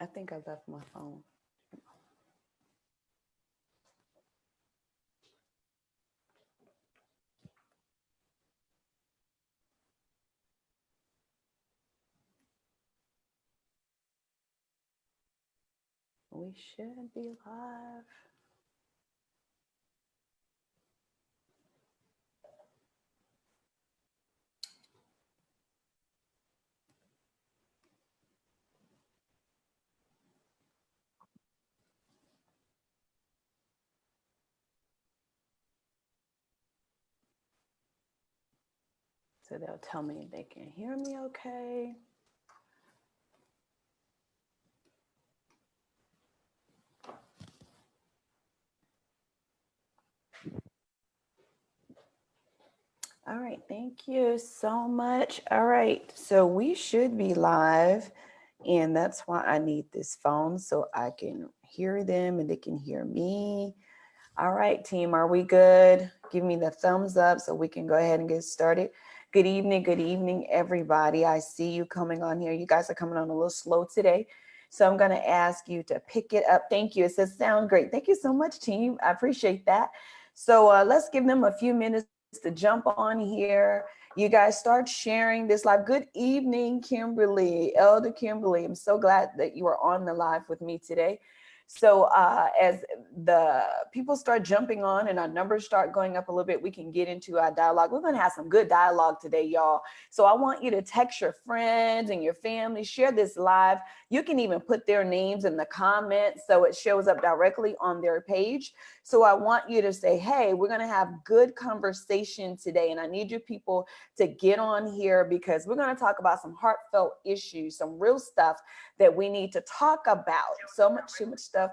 I think I left my phone. We should be live. So they'll tell me they can hear me okay. All right, thank you so much. All right, so we should be live, and that's why I need this phone so I can hear them and they can hear me. All right, team, are we good? Give me the thumbs up so we can go ahead and get started. Good evening, everybody. I see you coming on here. You guys are coming on a little slow today, so I'm going to ask you to pick it up. Thank you. It says sound great. Thank you so much, team. I appreciate that. So let's give them a few minutes to jump on here. You guys start sharing this live. Good evening, Kimberly, Elder Kimberly. I'm so glad that you are on the live with me today. So as the people start jumping on and our numbers start going up a little bit, we can get into our dialogue. We're going to have some good dialogue today, y'all. So I want you to text your friends and your family, share this live. You can even put their names in the comments so it shows up directly on their page. So I want you to say, hey, we're going to have good conversation today. And I need you people to get on here because we're going to talk about some heartfelt issues, some real stuff that we need to talk about. Too much stuff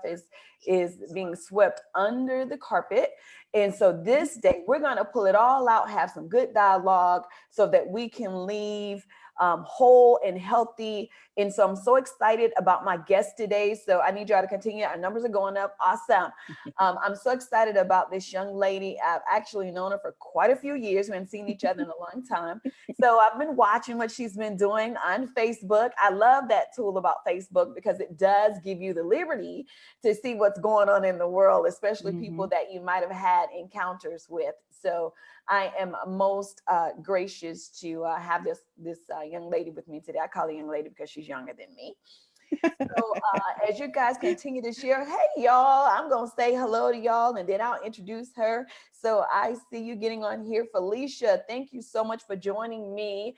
is being swept under the carpet. And so this day, we're going to pull it all out, have some good dialogue so that we can leave whole and healthy. And so I'm so excited about my guest today. So I need y'all to continue. Our numbers are going up. Awesome. I'm so excited about this young lady. I've actually known her for quite a few years. We haven't seen each other in a long time. So I've been watching what she's been doing on Facebook. I love that tool about Facebook because it does give you the liberty to see what's going on in the world, especially people that you might have had encounters with. So I am most gracious to have this young lady with me today. I call her young lady because she's younger than me. So as you guys continue to share, hey, y'all, I'm going to say hello to y'all and then I'll introduce her. So I see you getting on here. Felicia, thank you so much for joining me.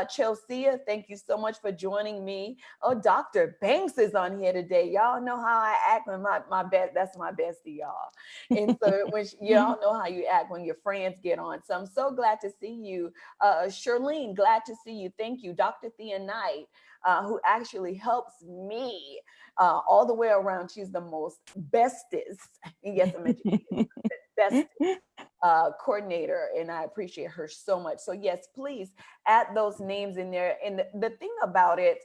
Chelsea, thank you so much for joining me. Oh, Dr. Banks is on here today. Y'all know how I act when my best, that's my bestie, y'all. And so when y'all know how you act when your friends get on. So I'm so glad to see you. Charlene, glad to see you. Thank you. Dr. Thea Knight. Who actually helps me all the way around. She's the most bestest, and yes, I'm educated, best coordinator, and I appreciate her so much. So yes, please add those names in there. And the thing about it,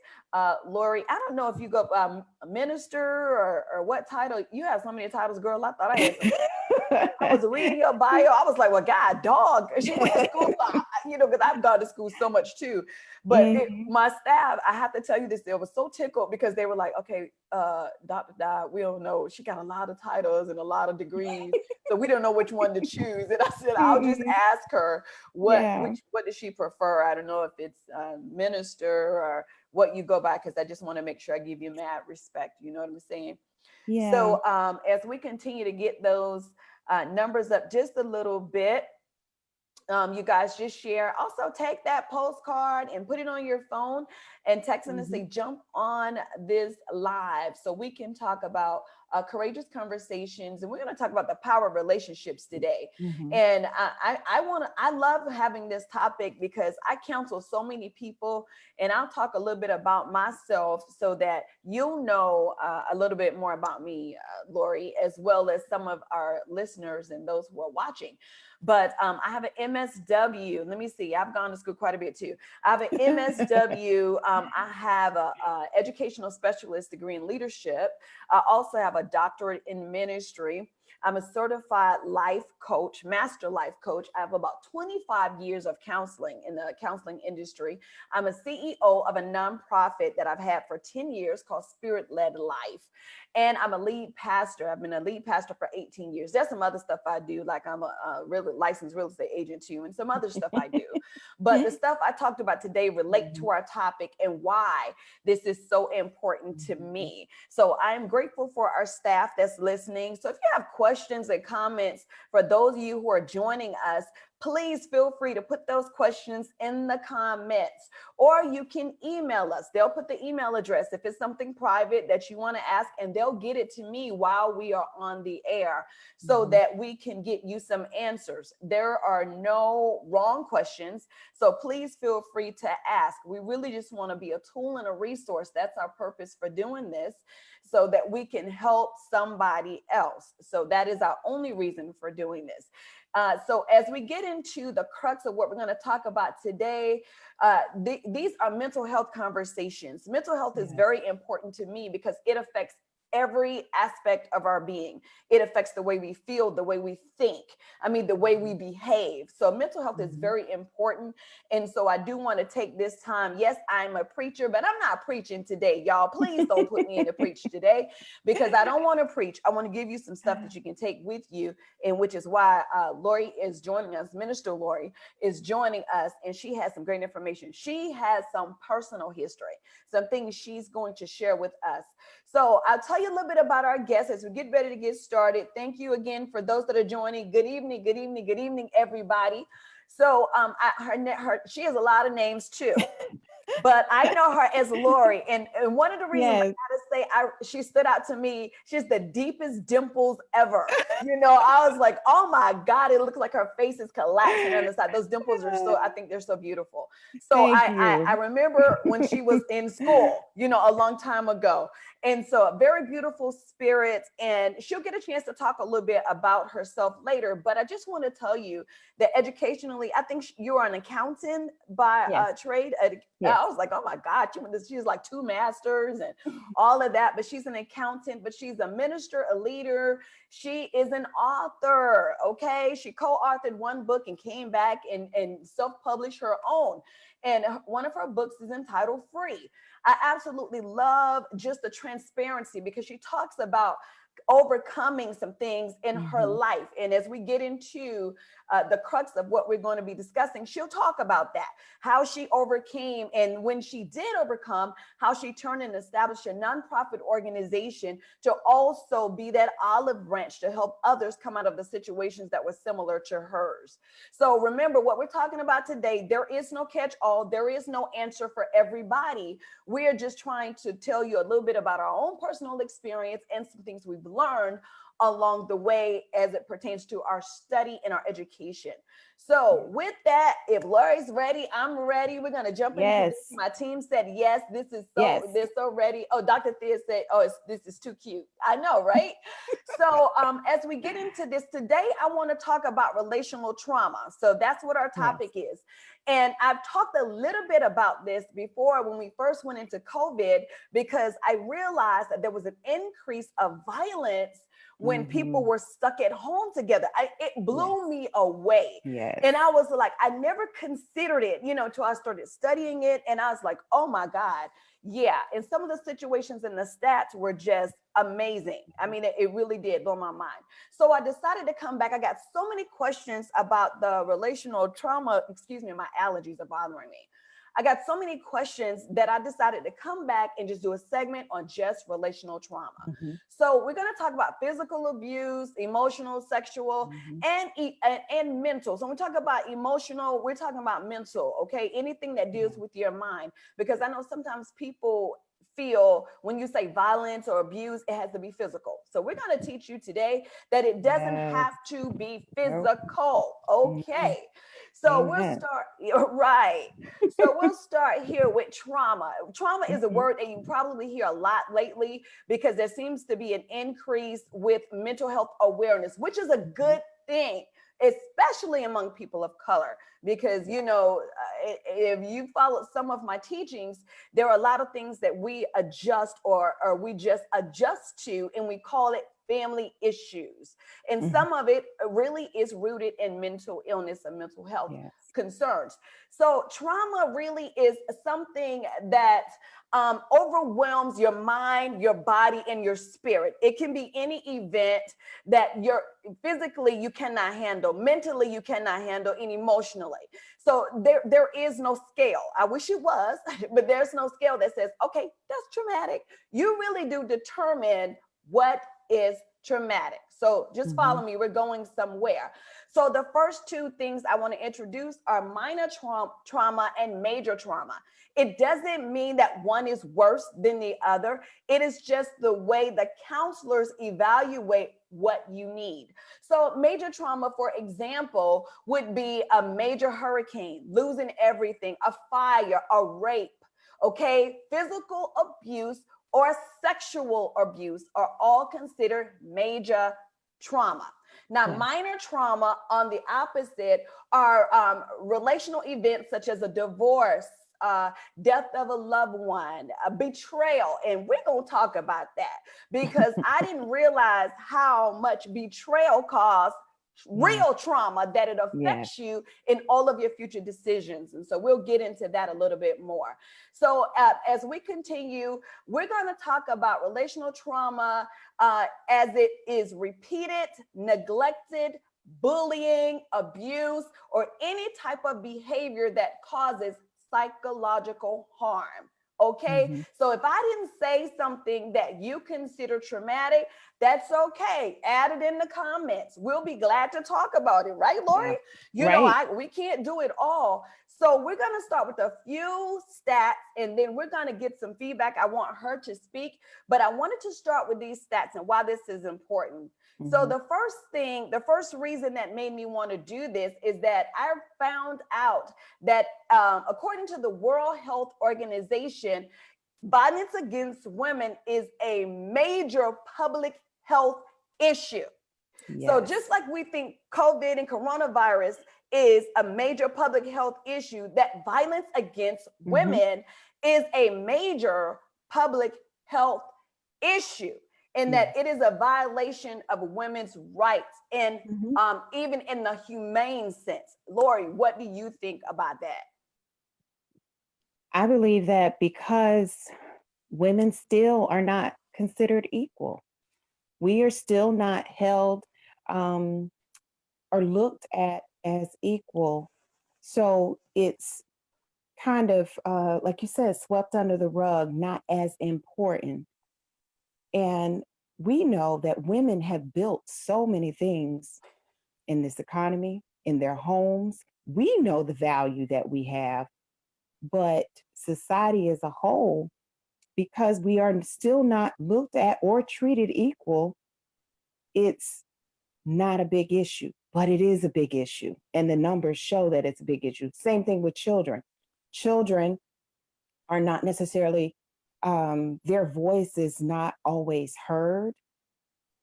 Lori, I don't know if you go minister or what title. You have so many titles, girl. I thought I had some. I was reading your bio. I was like, well, God, dog. She went to school, because I've gone to school so much too. But my staff, I have to tell you this, they were so tickled because they were like, okay, Dr. Di, we don't know. She got a lot of titles and a lot of degrees. So we don't know which one to choose. And I said, I'll just ask her what does she prefer? I don't know if it's minister or what you go by, because I just want to make sure I give you mad respect. You know what I'm saying? Yeah. So as we continue to get those numbers up just a little bit, you guys just share. Also take that postcard and put it on your phone and text them and say, jump on this live so we can talk about courageous conversations. And we're going to talk about the power of relationships today. And I love having this topic because I counsel so many people, and I'll talk a little bit about myself so that you'll know a little bit more about me, Lori, as well as some of our listeners and those who are watching. But I have an MSW. Let me see. I've gone to school quite a bit too. I have an MSW. I have a educational specialist degree in leadership. I also have a doctorate in ministry. I'm a certified life coach, master life coach. I have about 25 years of counseling in the counseling industry. I'm a CEO of a nonprofit that I've had for 10 years called Spirit Led Life. And I'm a lead pastor. I've been a lead pastor for 18 years. There's some other stuff I do, like I'm a really licensed real estate agent too, and some other stuff I do. But the stuff I talked about today relate to our topic and why this is so important to me. So I'm grateful for our staff that's listening. So if you have questions and comments for those of you who are joining us, please feel free to put those questions in the comments, or you can email us. They'll put the email address if it's something private that you want to ask, and they'll get it to me while we are on the air so that we can get you some answers. There are no wrong questions, so please feel free to ask. We really just want to be a tool and a resource. That's our purpose for doing this, so that we can help somebody else. So that is our only reason for doing this. So as we get into the crux of what we're going to talk about today, these are mental health conversations. Mental health is very important to me because it affects every aspect of our being. It affects the way we feel, the way we think, the way we behave. So mental health is very important. And so I do want to take this time. Yes, I'm a preacher, but I'm not preaching today, y'all. Please don't put me in to preach today, because I don't want to preach. I want to give you some stuff that you can take with you, and which is why Lori is joining us. Minister Lori is joining us, and she has some great information. She has some personal history, some things she's going to share with us. So I'll tell you a little bit about our guests as we get ready to get started. Thank you again for those that are joining. Good evening, good evening, good evening, everybody. So she has a lot of names too. But I know her as Lori. And one of the reasons I gotta say she stood out to me, she's the deepest dimples ever. I was like, oh my God, it looks like her face is collapsing on the side. Those dimples are I think they're so beautiful. So I remember when she was in school, a long time ago. And so a very beautiful spirit, and she'll get a chance to talk a little bit about herself later. But I just want to tell you that educationally, I think you're an accountant by trade. I was like, oh my God, she's like 2 masters and all of that, but she's an accountant, but she's a minister, a leader. She is an author, okay? She co-authored 1 book and came back and self-published her own. And one of her books is entitled Free. I absolutely love just the transparency, because she talks about overcoming some things in her life. And as we get into the crux of what we're going to be discussing, she'll talk about that, how she overcame, and when she did overcome, how she turned and established a nonprofit organization to also be that olive branch to help others come out of the situations that were similar to hers. So remember what we're talking about today. There is no catch-all. There is no answer for everybody. We're just trying to tell you a little bit about our own personal experience and some things we've learned along the way as it pertains to our study and our education. So with that, if Lori's ready, I'm ready. We're going to jump into this. My team said, yes, they're so ready. Oh, Dr. Thea said, this is too cute. I know, right? So as we get into this today, I want to talk about relational trauma. So that's what our topic is. And I've talked a little bit about this before when we first went into COVID, because I realized that there was an increase of violence when people were stuck at home together. It blew me away. And I was like, I never considered it, until I started studying it. And I was like, oh my God. Yeah. And some of the situations and the stats were just amazing. It really did blow my mind. So I decided to come back. I got so many questions about the relational trauma. Excuse me, my allergies are bothering me. I got so many questions that I decided to come back and just do a segment on just relational trauma. So we're going to talk about physical abuse, emotional, sexual, and mental. So when we talk about emotional, we're talking about mental, okay? Anything that deals with your mind, because I know sometimes people feel when you say violence or abuse, it has to be physical. So we're going to teach you today that it doesn't have to be physical. Okay. So we'll start, right. So we'll start here with trauma. Trauma is a word that you probably hear a lot lately, because there seems to be an increase with mental health awareness, which is a good thing, especially among people of color, because, if you follow some of my teachings, there are a lot of things that we adjust or we just adjust to, and we call it family issues. And Mhm. some of it really is rooted in mental illness and mental health Yes. concerns. So trauma really is something that overwhelms your mind, your body, and your spirit. It can be any event that you're physically you cannot handle, mentally you cannot handle, and emotionally. So there is no scale. I wish it was, but there's no scale that says, okay, that's traumatic. You really do determine what is traumatic. So just Mhm. follow me. We're going somewhere. So the first two things I want to introduce are minor trauma and major trauma. It doesn't mean that one is worse than the other. It is just the way the counselors evaluate what you need. So major trauma, for example, would be a major hurricane, losing everything, a fire, a rape, okay? Physical abuse or sexual abuse are all considered major trauma. Now, Yes. minor trauma, on the opposite, are relational events such as a divorce, death of a loved one, a betrayal. And we're going to talk about that because I didn't realize how much betrayal caused Yes. real trauma, that it Yes. affects you in all of your future decisions. And so we'll get into that a little bit more. So as we continue, we're going to talk about relational trauma as it is repeated, neglected, bullying, abuse, or any type of behavior that causes psychological harm. Okay, Mhm. so if I didn't say something that you consider traumatic, that's okay. Add it in the comments. We'll be glad to talk about it, right, Lori? Yeah. You know, Right. we can't do it all. So we're gonna start with a few stats, and then we're gonna get some feedback. I want her to speak, but I wanted to start with these stats and why this is important. So Mhm. the first reason that made me want to do this is that I found out that according to the World Health Organization, violence against women is a major public health issue. So just Yes. like we think COVID and coronavirus is a major public health issue, that violence against Mhm. women is a major public health issue, in that Yes. it is a violation of women's rights, and Mhm. even in the humane sense. Lori, what do you think about that? I believe that because women still are not considered equal, we are still not held um, or looked at as equal. So it's kind of, like you said, swept under the rug, not as important. And we know that women have built so many things in this economy, in their homes. We know the value that we have, but society as a whole, because we are still not looked at or treated equal, it's not a big issue, but it is a big issue. And the numbers show that it's a big issue. Same thing with children. Children are not necessarily, their voice is not always heard.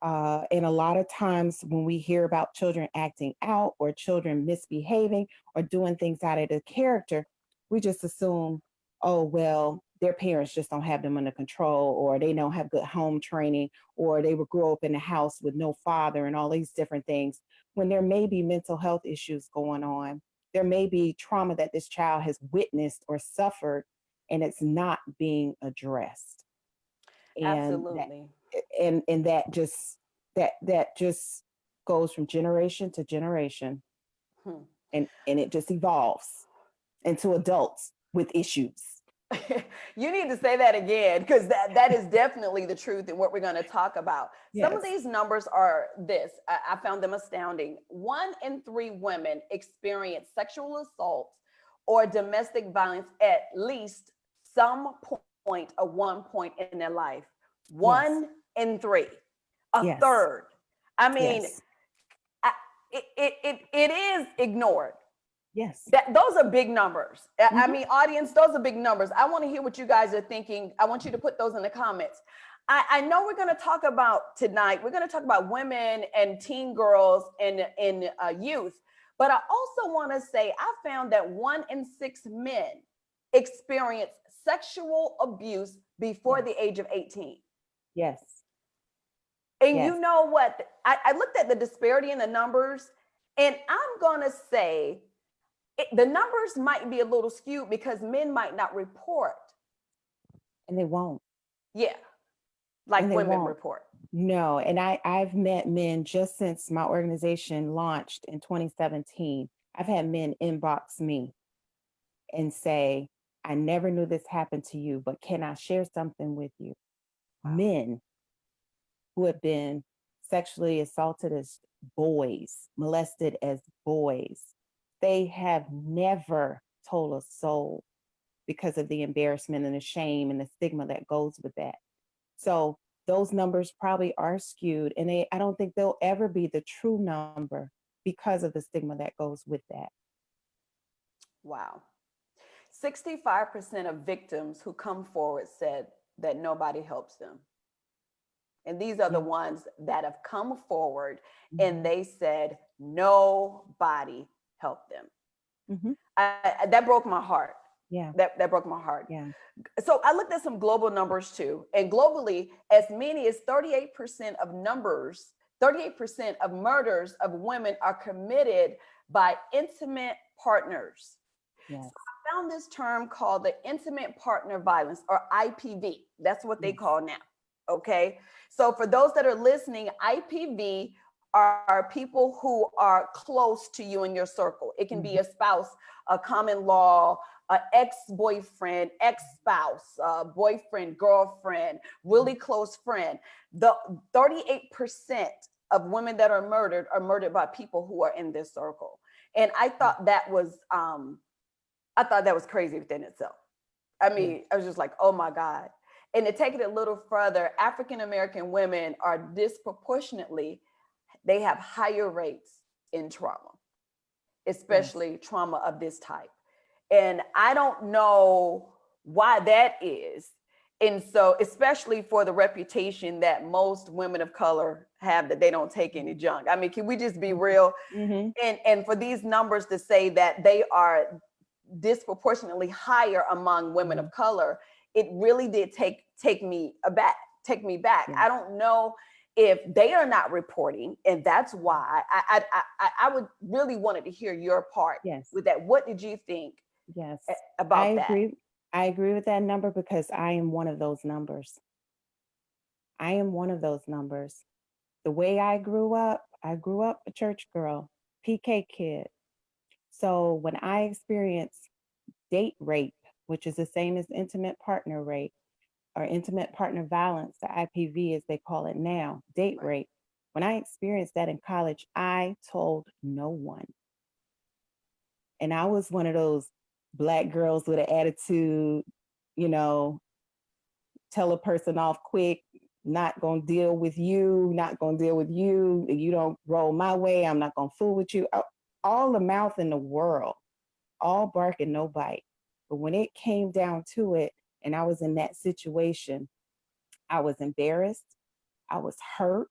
And a lot of times when we hear about children acting out or children misbehaving or doing things out of the character, we just assume, oh, well, their parents just don't have them under control, or they don't have good home training, or they would grow up in a house with no father and all these different things. When there may be mental health issues going on, there may be trauma that this child has witnessed or suffered, and it's not being addressed. And that Absolutely. and that just goes from generation to generation, Hmm. and it just evolves into adults with issues. You need to say that again, because that is definitely the truth and what we're going to talk about. Some of Yes. these numbers are this. I found them astounding. 1 in 3 women experience sexual assault or domestic violence at least some point or 1 point in their life. One Yes. in three, a Yes. third. I mean, Yes. I, it is ignored. Yes. Those are big numbers. I Hmm. mean, audience, those are big numbers. I want to hear what you guys are thinking. I want you to put those in the comments. I know we're going to talk about tonight, we're going to talk about women and teen girls and youth. But I also want to say I found that 1 in 6 men experience sexual abuse before Yes. the age of 18. Yes. And Yes. you know what? I looked at the disparity in the numbers, and I'm going to say the numbers might be a little skewed because men might not report. And they won't. Yeah, And like they women won't. report. No. And I've met men just since my organization launched in 2017. I've had men inbox me and say, I never knew this happened to you, but can I share something with you? Wow. Men who have been sexually assaulted as boys, molested as boys, they have never told a soul because of the embarrassment and the shame and the stigma that goes with that. So those numbers probably are skewed, and I don't think they'll ever be the true number because of the stigma that goes with that. Wow. 65% of victims who come forward said that nobody helps them. And these are the Yeah. ones that have come forward and Hmm. they said nobody helped them. Hmm. That broke my heart. Yeah. That broke my heart. Yeah. So I looked at some global numbers too. And globally, as many as 38% of numbers, 38% of murders of women are committed by intimate partners. Yes. Found this term called the intimate partner violence, or IPV. That's what they Yes. call now. Okay. So for those that are listening, IPV are people who are close to you in your circle. It can be a Hmm. spouse, a common law, an ex-boyfriend, ex-spouse, boyfriend, girlfriend, really close friend. The 38% of women that are murdered by people who are in this circle. And I thought that was crazy within itself. I Yes. mean, I was just like, oh my God. And to take it a little further, African American women are disproportionately, they have higher rates in trauma, Yes. especially trauma of this type. And I don't know why that is. And so, especially for the reputation that most women of color have, that they don't take any junk. I mean, can we just be real? Hmm. And for these numbers to say that they are disproportionately higher among women Hmm. of color, it really did take me back. Yes. I don't know if they are not reporting, and that's why I would really wanted to hear your part Yes. with that. What did you think Yes. I about that? agree. I agree with that number because I am one of those numbers. I am one of those numbers. The way I grew up a church girl, PK kid. So when I experienced date rape, which is the same as intimate partner rape or intimate partner violence, the IPV as they call it now, date Right. rape, when I experienced that in college, I told no one. And I was one of those Black girls with an attitude, you know, tell a person off quick, not gonna deal with you, not gonna deal with you. You don't roll my way, I'm not gonna fool with you. All the mouth in the world, all bark and no bite. But when it came down to it, and I was in that situation, I was embarrassed. I was hurt.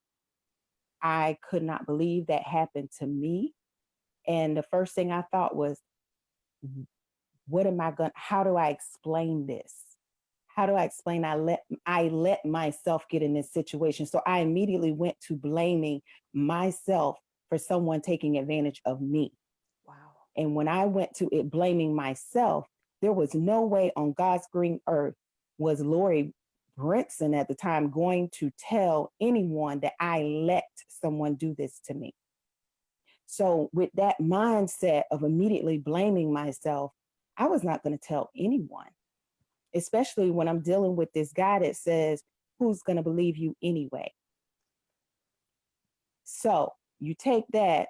I could not believe that happened to me. And the first thing I thought was, what am I going how do I explain this? How do I explain I let myself get in this situation? So I immediately went to blaming myself for someone taking advantage of me. Wow. And when I went to it blaming myself, there was no way on God's green earth was Lori Brinson at the time going to tell anyone that I let someone do this to me. So, with that mindset of immediately blaming myself, I was not going to tell anyone, especially when I'm dealing with this guy that says, who's going to believe you anyway? So, you take that,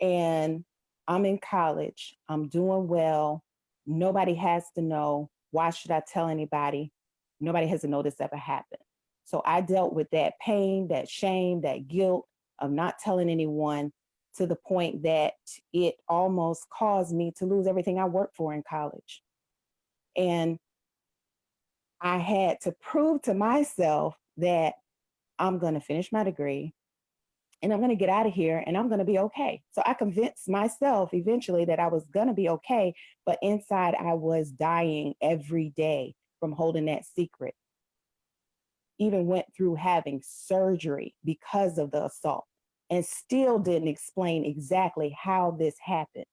and I'm in college, I'm doing well. Nobody has to know. Why should I tell anybody? Nobody has to know this ever happened. So I dealt with that pain, that shame, that guilt of not telling anyone to the point that it almost caused me to lose everything I worked for in college. And I had to prove to myself that I'm going to finish my degree and I'm going to get out of here and I'm going to be okay. So I convinced myself eventually that I was going to be okay. But inside, I was dying every day from holding that secret. even went through having surgery because of the assault and still didn't explain exactly how this happened.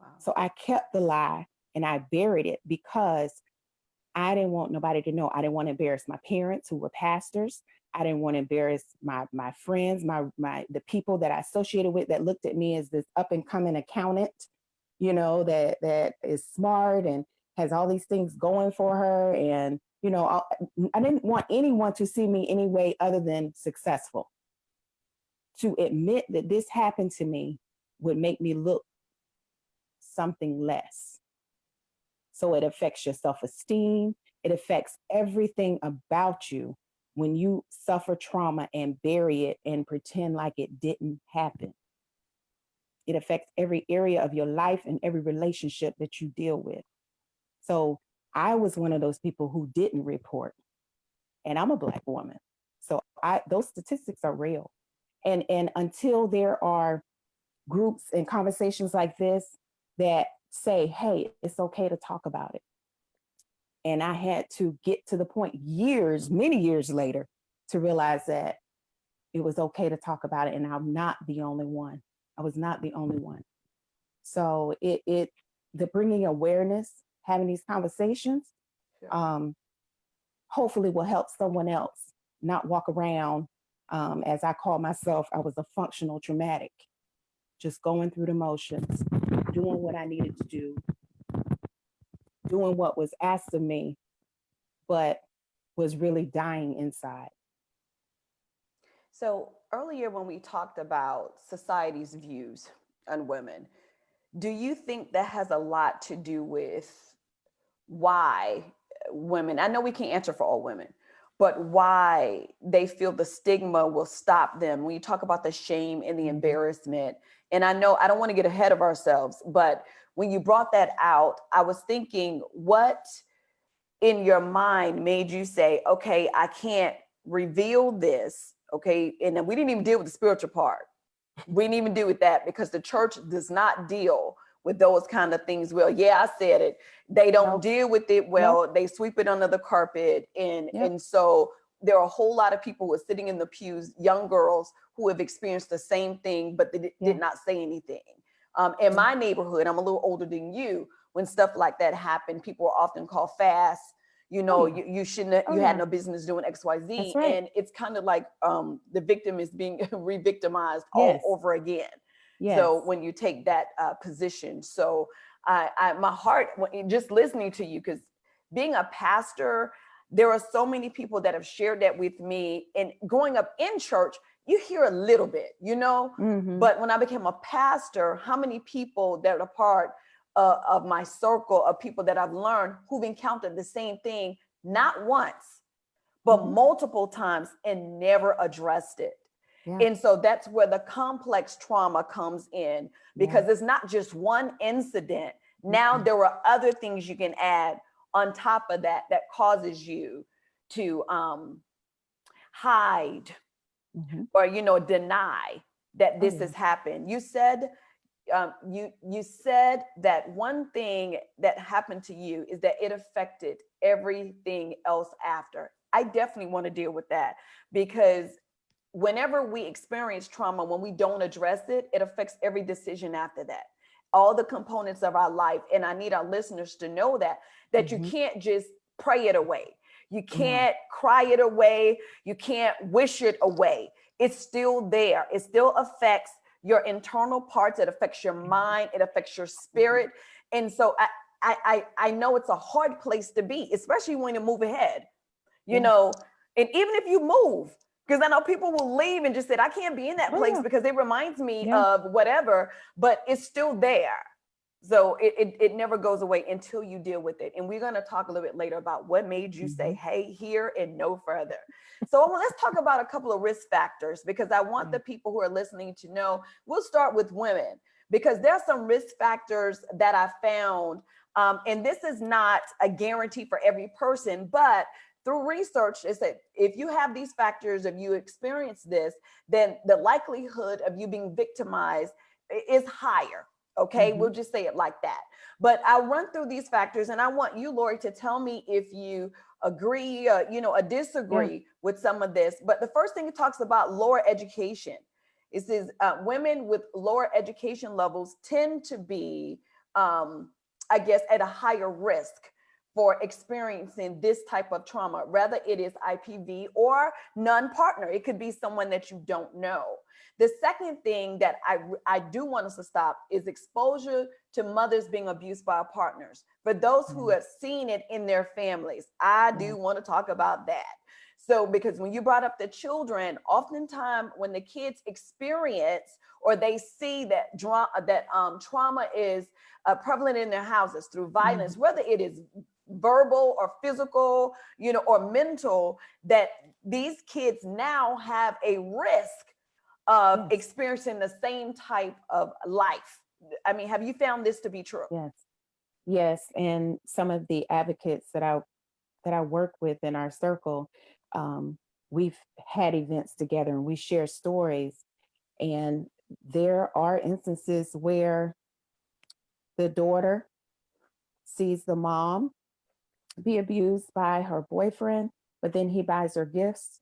Wow. So I kept the lie and I buried it because I didn't want nobody to know. I didn't want to embarrass my parents who were pastors. I didn't want to embarrass my friends, my the people that I associated with that looked at me as this up and coming accountant, that is smart and has all these things going for her. And, I didn't want anyone to see me any way other than successful. To admit that this happened to me would make me look something less. So it affects your self esteem. It affects everything about you when you suffer trauma and bury it and pretend like it didn't happen. It affects every area of your life and every relationship that you deal with. So I was one of those people who didn't report, and I'm a Black woman. So those statistics are real. And until there are groups and conversations like this that say, hey, it's okay to talk about it. And I had to get to the point many years later, to realize that it was okay to talk about it. And I'm not the only one. I was not the only one. So the bringing awareness, having these conversations, Sure. hopefully will help someone else not walk around, as I call myself, I was a functional traumatic, just going through the motions, doing what I needed to do, doing what was asked of me, but was really dying inside. So earlier when we talked about society's views on women, do you think that has a lot to do with why women, I know we can't answer for all women, but why they feel the stigma will stop them when you talk about the shame and the Mm-hmm. embarrassment? And I know I don't want to get ahead of ourselves, but when you brought that out, I was thinking, what in your mind made you say, okay, I can't reveal this? Okay. And then we didn't even deal with the spiritual part. We didn't even deal with that because the church does not deal with those kind of things. Well, yeah, I said it. They don't Nope. deal with it Nope. well. They sweep it under the carpet. Yep. And so there are a whole lot of people who are sitting in the pews, young girls who have experienced the same thing, but they did Yeah. not say anything. In Yeah. my neighborhood, I'm a little older than you. When stuff like that happened, people are often called fast. Oh yeah. You shouldn't, Oh you had yeah. no business doing That's XYZ. right. And it's kind of like the victim is being re-victimized all Yes. over again. Yes. So when you take that position, so my heart, just listening to you, because being a pastor, there are so many people that have shared that with me. And growing up in church, you hear a little bit, Mm-hmm. but when I became a pastor, how many people that are part of my circle of people that I've learned who've encountered the same thing, not once, but Mm-hmm. multiple times and never addressed it. Yeah. And so that's where the complex trauma comes in, Yeah. because it's not just one incident. Now Mm-mm. there are other things you can add on top of that that causes you to hide Mm-hmm. or deny that Oh this yeah. has happened. You said that one thing that happened to you is that it affected everything else after. I definitely want to deal with that, because whenever we experience trauma, when we don't address it, it affects every decision after that, all the components of our life. And I need our listeners to know that you Mm-hmm. can't just pray it away. You No. can't cry it away. You can't wish it away. It's still there. It still affects your internal parts. It affects your mind. It affects your Mm-hmm. spirit. And so I know it's a hard place to be, especially when you move ahead, you Yeah. know, and even if you move, because I know people will leave and just say, I can't be in that Oh place yeah. because it reminds me Yeah. of whatever, but it's still there. So it never goes away until you deal with it. And we're going to talk a little bit later about what made you Mm-hmm. say, hey, here and no further. So let's talk about a couple of risk factors, because I want Yeah. the people who are listening to know. We'll start with women, because there are some risk factors that I found. And this is not a guarantee for every person, but through research, is that if you have these factors, if you experience this, then the likelihood of you being victimized is higher. Okay, we'll just say it like that. But I'll run through these factors, and I want you, Lori, to tell me if you agree, or Yeah. disagree with some of this. But the first thing it talks about lower education. It says women with lower education levels tend to be, I guess, at a higher risk for experiencing this type of trauma, whether it is IPV or non-partner. It could be someone that you don't know. The second thing that I do want us to stop is exposure to mothers being abused by partners. For those who Yes. have seen it in their families, I do Yes. want to talk about that. So, because when you brought up the children, oftentimes when the kids experience or they see that trauma is prevalent in their houses through violence, Mhm. whether it is verbal or physical, or mental, that these kids now have a risk of Yes. experiencing the same type of life. I mean, have you found this to be true? Yes. Yes. And some of the advocates that I work with in our circle, um, we've had events together and we share stories. And there are instances where the daughter sees the mom be abused by her boyfriend, but then he buys her gifts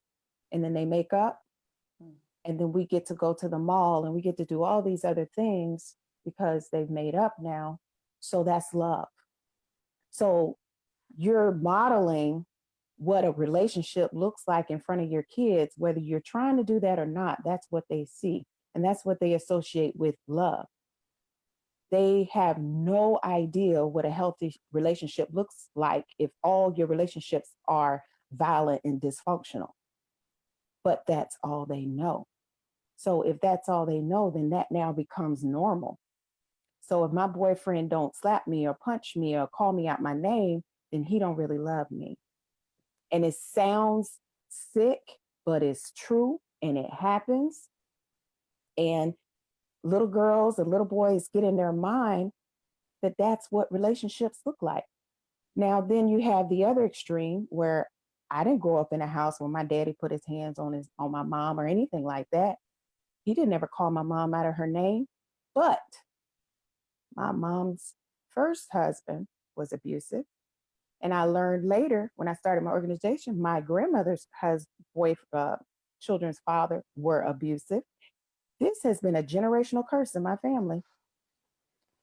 and then they make up. Mm. And then we get to go to the mall and we get to do all these other things because they've made up now. So that's love. So you're modeling what a relationship looks like in front of your kids, whether you're trying to do that or not. That's what they see. And that's what they associate with love. They have no idea what a healthy relationship looks like if all your relationships are violent and dysfunctional. But that's all they know. So if that's all they know, then that now becomes normal. So if my boyfriend don't slap me or punch me or call me out my name, then he don't really love me. And it sounds sick, but it's true and it happens. And little girls and little boys get in their mind that that's what relationships look like. Now, then you have the other extreme where I didn't grow up in a house where my daddy put his hands on my mom or anything like that. He didn't ever call my mom out of her name, but my mom's first husband was abusive. And I learned later when I started my organization, my grandmother's children's father were abusive. This has been a generational curse in my family.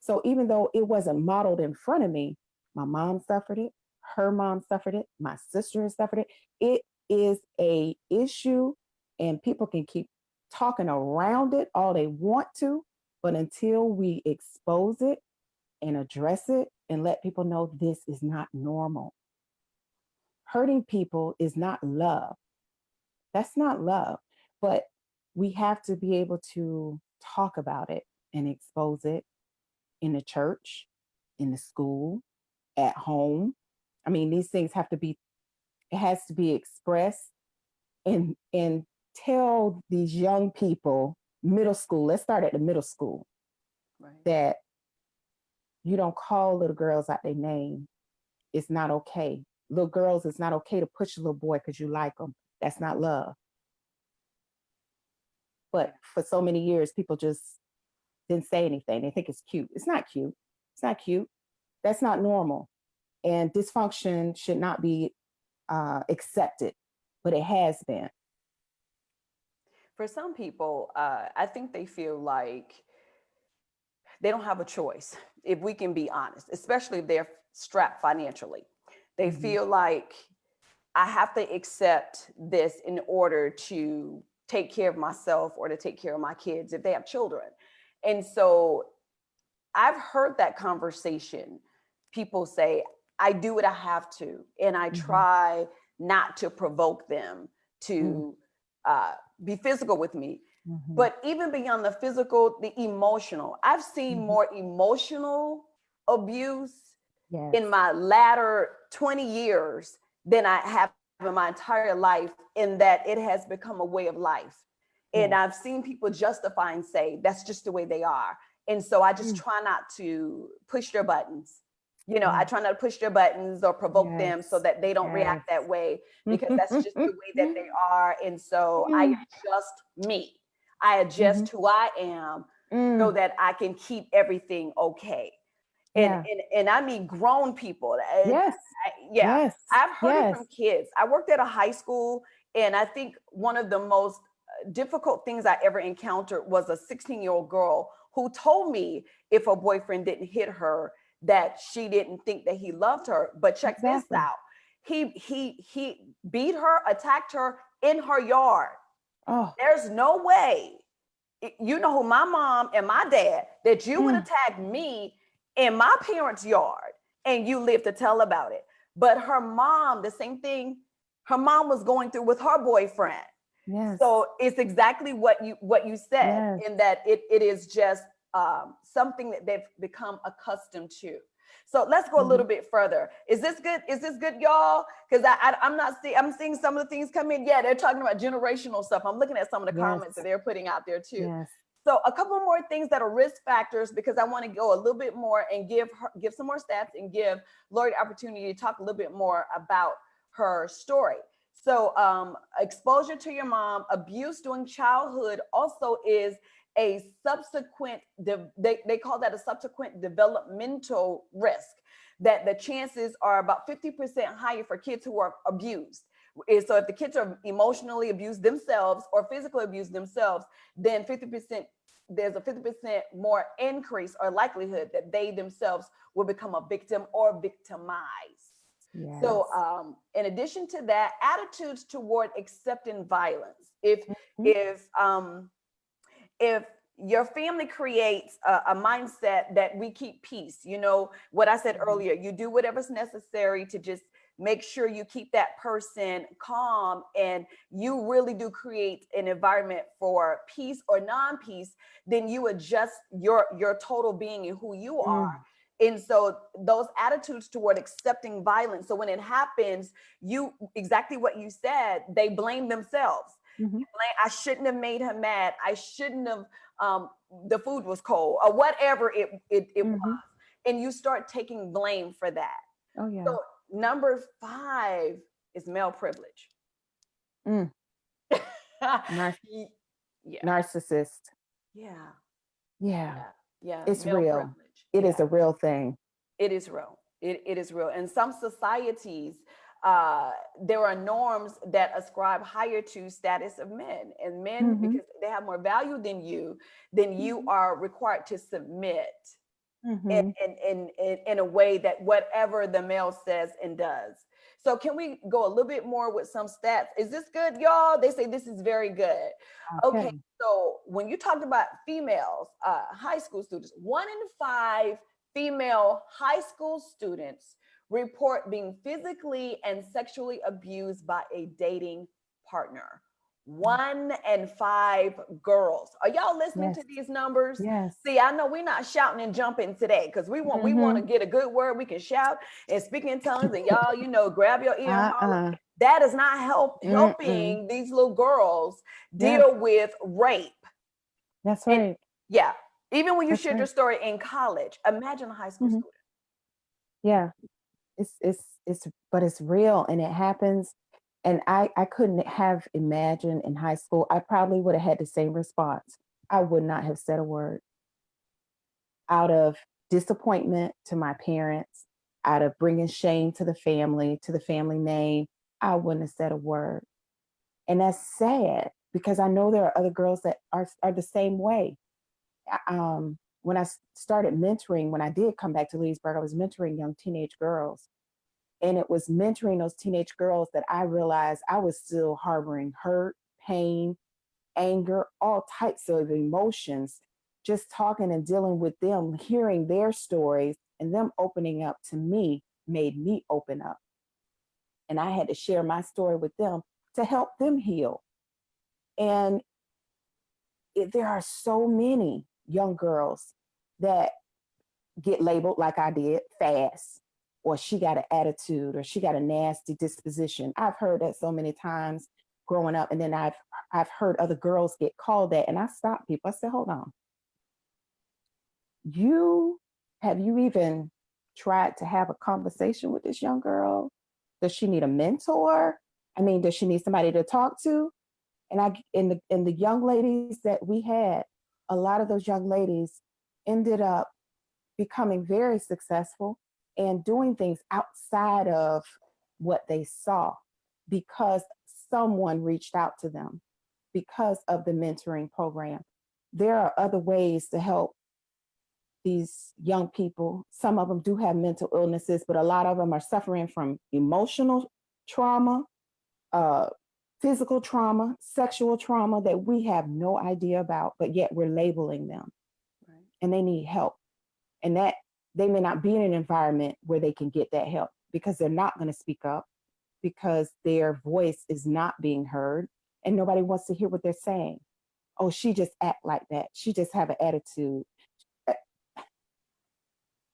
So even though it wasn't modeled in front of me, my mom suffered it, her mom suffered it, my sister has suffered it. It is a issue and people can keep talking around it all they want to, but until we expose it and address it and let people know this is not normal. Hurting people is not love. That's not love. But we have to be able to talk about it and expose it in the church, in the school, at home. I mean, these things have to be, it has to be expressed and tell these young people, middle school, let's start at the middle school, Right. that you don't call little girls out their name. It's not okay. Little girls, it's not okay to push a little boy because you like them. That's not love. But for so many years, people just didn't say anything. They think it's cute. It's not cute. It's not cute. That's not normal. And dysfunction should not be accepted, but it has been. For some people, I think they feel like they don't have a choice, if we can be honest, especially if they're strapped financially. They Mhm. feel like I have to accept this in order to take care of myself or to take care of my kids if they have children. And so I've heard that conversation. People say, I do what I have to, and I Mhm. try not to provoke them Mhm. to uh, be physical with me. Mhm. But even beyond the physical, the emotional, I've seen Mhm. more emotional abuse Yes. in my latter 20 years than I have in my entire life, in that it has become a way of life. And Yes. I've seen people justify and say, that's just the way they are. And so I just Mm. try not to push their buttons. I Yes. try not to push their buttons or provoke them so Yes. that they don't Yes. react that way, because that's just the way that they are. And so I adjust me. I Mhm. adjust who I am so Mm. that I can keep everything okay. And Yeah. and I mean grown people. Yes. Yeah, Yes. I've heard it Yes. from kids. I worked at a high school, and I think one of the most difficult things I ever encountered was a 16-year-old girl who told me if her boyfriend didn't hit her, that she didn't think that he loved her. But check this Exactly. out. He beat her, attacked her in her yard. Oh. There's no way, you know, who my mom and my dad, that you would Mm. attack me in my parents' yard and you live to tell about it. But her mom, the same thing her mom was going through with her boyfriend. Yes. So it's exactly what you said, Yes. in that it is just something that they've become accustomed to. So let's go a Mhm. little bit further. Is this good? Is this good, y'all? Because I'm not seeing, I'm seeing some of the things come in. Yeah, they're talking about generational stuff. I'm looking at some of the Yes. comments that they're putting out there too. Yes. So a couple more things that are risk factors, because I want to go a little bit more and give some more stats and give Lori the opportunity to talk a little bit more about her story. So exposure to your mom, abuse during childhood also is a subsequent, they call that a subsequent developmental risk, that the chances are about 50% higher for kids who are abused. So if the kids are emotionally abused themselves or physically abused themselves, then 50%, there's a 50% more increase or likelihood that they themselves will become a victim or victimized. So, Yes. in addition to that, attitudes toward accepting violence. Mhm. If if your family creates a mindset that we keep peace, you know what I said Mhm. earlier, you do whatever's necessary to just make sure you keep that person calm, and you really do create an environment for peace or non-peace, then you adjust your total being and who you are. Mm. And so those attitudes toward accepting violence, so when it happens, you, exactly what you said, they blame themselves. Mhm. I shouldn't have made him mad. I shouldn't have. Um, the food was cold, or whatever it was, Mhm. and you start taking blame for that. Oh yeah. So number 5 is male privilege. Mm. Nar- Yeah, narcissist. yeah, Yeah. yeah, yeah. It's Male real. privilege. It is Yeah, a real thing. it is real. It is real. In some societies, there are norms that ascribe higher to status of men, and men, Mhm. because they have more value than you Mhm. are required to submit in, Mhm. in a way that whatever the male says and does. So can we go a little bit more with some stats? Is this good, y'all? They say this is very good. Okay, Okay. so when you talked about females, high school students, 1 in 5 female high school students report being physically and sexually abused by a dating partner. 1 in 5 girls. Are y'all listening Yes. to these numbers? Yes. See, I know we're not shouting and jumping today because we want to Mhm. get a good word. We can shout and speak in tongues, and y'all, grab your ear and holler. Uh-uh. That is not Mm-mm. helping these little girls Yeah. deal with rape. That's And right. yeah, even when you That's shared your right. story in college, imagine a high school Mhm. student. Yeah. It's but it's real and it happens. And I couldn't have imagined in high school. I probably would have had the same response. I would not have said a word out of disappointment to my parents, out of bringing shame to the family name. I wouldn't have said a word. And that's sad because I know there are other girls that are the same way. When I started mentoring, when I did come back to Leesburg, I was mentoring young teenage girls. And it was mentoring those teenage girls that I realized I was still harboring hurt, pain, anger, all types of emotions. Just talking and dealing with them, hearing their stories and them opening up to me made me open up. And I had to share my story with them to help them heal. And there are so many young girls that get labeled like I did, fast, or she got an attitude, or she got a nasty disposition. I've heard that so many times growing up, and then I've heard other girls get called that, and I stop people. I said, hold on, you have you even tried to have a conversation with this young girl? Does she need a mentor? I mean, does she need somebody to talk to? And the young ladies that we had, a lot of those young ladies ended up becoming very successful and doing things outside of what they saw because someone reached out to them because of the mentoring program. There are other ways to help these young people. Some of them do have mental illnesses, but a lot of them are suffering from emotional trauma, uh, physical trauma, sexual trauma that we have no idea about, but yet we're labeling them, Right. and they need help. And that they may not be in an environment where they can get that help because they're not going to speak up because their voice is not being heard and nobody wants to hear what they're saying. Oh, she just act like that. She just have an attitude. Uh,